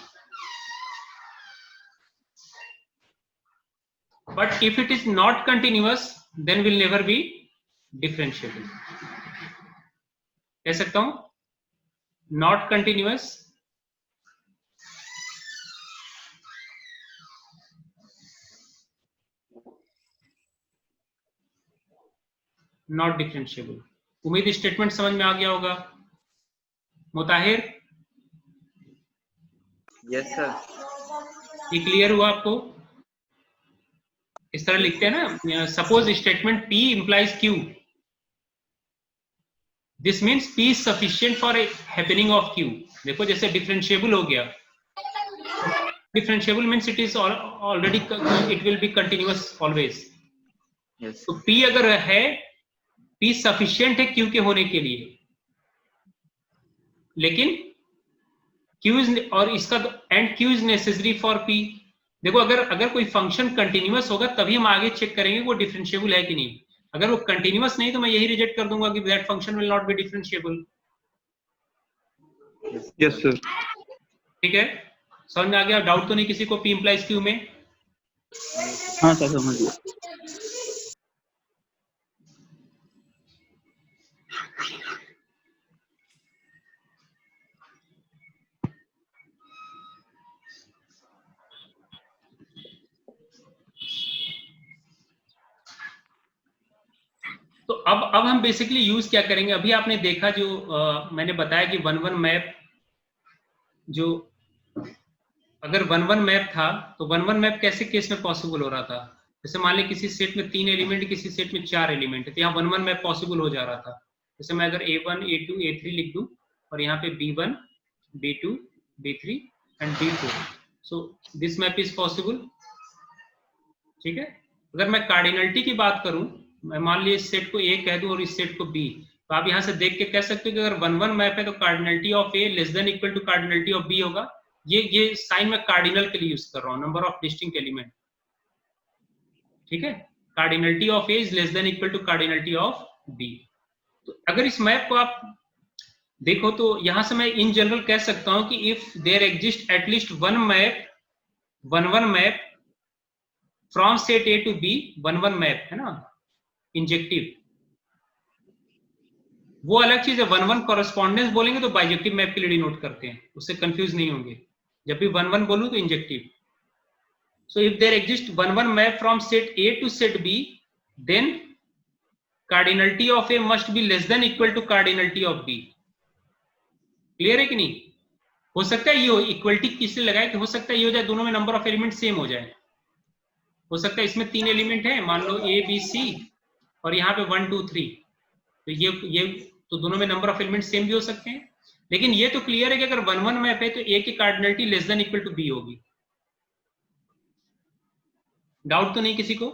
But if it is not continuous, then will never be differentiable। कह सकता हूं, not continuous नॉट डिफरेंशिएबल। उम्मीद स्टेटमेंट समझ में आ गया होगा। मुताहिर, यस सर। ये क्लियर हुआ आपको? इस तरह लिखते हैं ना, suppose statement P implies Q, this means P is sufficient for a happening of Q। देखो जैसे डिफरेंशिएबल हो गया, differentiable means it is already, it will be continuous always. Yes तो P अगर है, P सफिशिएंट है Q के होने के लिए, लेकिन Q इज, और इसका and Q is necessary for P। देखो अगर कोई फंक्शन कंटिन्यूअस होगा तभी हम आगे चेक करेंगे वो डिफरेंशिएबल है कि नहीं। अगर वो कंटिन्यूअस नहीं तो मैं यही रिजेक्ट कर दूंगा कि that function will not be differentiable. Yes sir. ठीक है, समझ में आ गया? डाउट तो नहीं किसी को P implies Q में? हाँ सर समझ गया। तो अब हम बेसिकली यूज क्या करेंगे? अभी आपने देखा जो मैंने बताया कि 1-1 मैप, जो अगर 1-1 मैप था तो 1-1 मैप कैसे केस में पॉसिबल हो रहा था? जैसे मान ली किसी सेट में 3 एलिमेंट, किसी सेट में 4 एलिमेंट है, तो यहाँ 1-1 मैप पॉसिबल हो जा रहा था। जैसे मैं अगर A1, A2, A3 लिख दूं और यहाँ पे B1, B2, B3 and B4, so this map is possible. ठीक है, अगर मैं कार्डिनलिटी की बात करूं, मैं मान ली इस सेट को A कह दूं और इस सेट को B, तो आप यहां से देख के कह सकते हो कि अगर 1-1 मैप है तो cardinality of A less than equal to cardinality of B होगा। ये साइन मैं कार्डिनल के लिए यूज कर रहा हूं, नंबर ऑफ डिस्टिंक्ट एलिमेंट। ठीक है, cardinality of A is less than equal to cardinality of B। तो अगर इस मैप को आप देखो तो यहां से मैं इन जनरल कह सकता हूं कि if there exist at least one map, 1-1 map from set A to B, 1-1 map है ना, इंजेक्टिव, वो अलग चीज है। 1-1 कॉरेस्पॉन्डेंस बोलेंगे तो बाइजेक्टिव मैप के लिए डिनोट करते हैं, उससे कंफ्यूज नहीं होंगे। जब भी 1-1 बोलूं तो injective. So if there exist 1-1 map from set A to set B, then cardinality of A must be less than equal to cardinality of B। Clear है कि नहीं? हो सकता है ये हो, इक्वलिटी किससे लगाए तो हो सकता है ये हो जाए दोनों में नंबर ऑफ एलिमेंट सेम हो जाए। हो सकता है इसमें 3 एलिमेंट है, मान लो A B C और यहाँ पे 1 2 3, तो ये तो दोनों में नंबर ऑफ एलिमेंट सेम भी हो सकते हैं। लेकिन ये तो क्लियर है कि अगर 1-1 मैप है तो A की cardinality less than equal to B होगी। डाउट तो नहीं किसी को?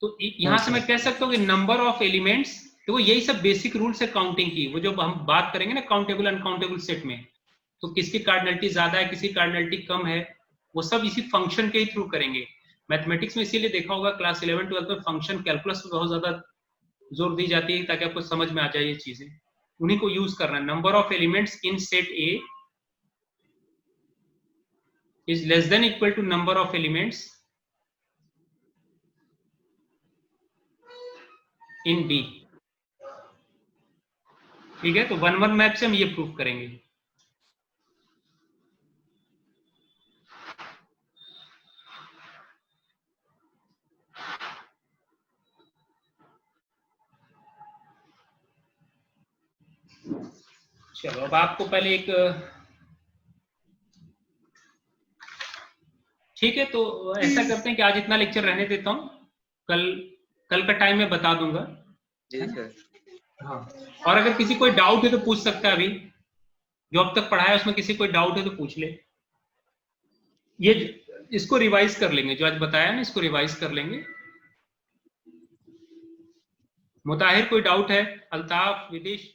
तो यहां से मैं कह सकता हूं कि नंबर ऑफ एलिमेंट्स, तो यही सब बेसिक रूल्स है काउंटिंग की। वो जो हम बात करेंगे ना काउंटेबल अनकाउंटेबल सेट में, तो किसकी कार्डिनलिटी ज्यादा है, किसकी कार्डिनलिटी कम है, वो सब इसी फंक्शन के ही थ्रू करेंगे। मैथमेटिक्स में इसीलिए देखा होगा क्लास 11-12 में फंक्शन कैलकुलस में बहुत ज्यादा जोर दी जाती है ताकि आपको समझ में आ जाए ये चीजें, उन्हीं को यूज करना है। Number of elements in set A is less than equal to number of elements in B। ठीक है, तो 1-1 मैप से हम ये प्रूव करेंगे। चलो अब आपको पहले एक, ठीक है, तो ऐसा करते हैं कि आज इतना लेक्चर रहने देता हूं, कल का टाइम मैं बता दूंगा। जी सर। हाँ, और अगर किसी कोई डाउट है तो पूछ सकता है। अभी जो अब तक पढ़ा है उसमें किसी कोई डाउट है तो पूछ ले। ये इसको रिवाइज कर लेंगे, जो आज बताया ना इसको रिवाइज कर लेंगे। मुताहिर कोई डाउट है? अल्ताफ, विदेश?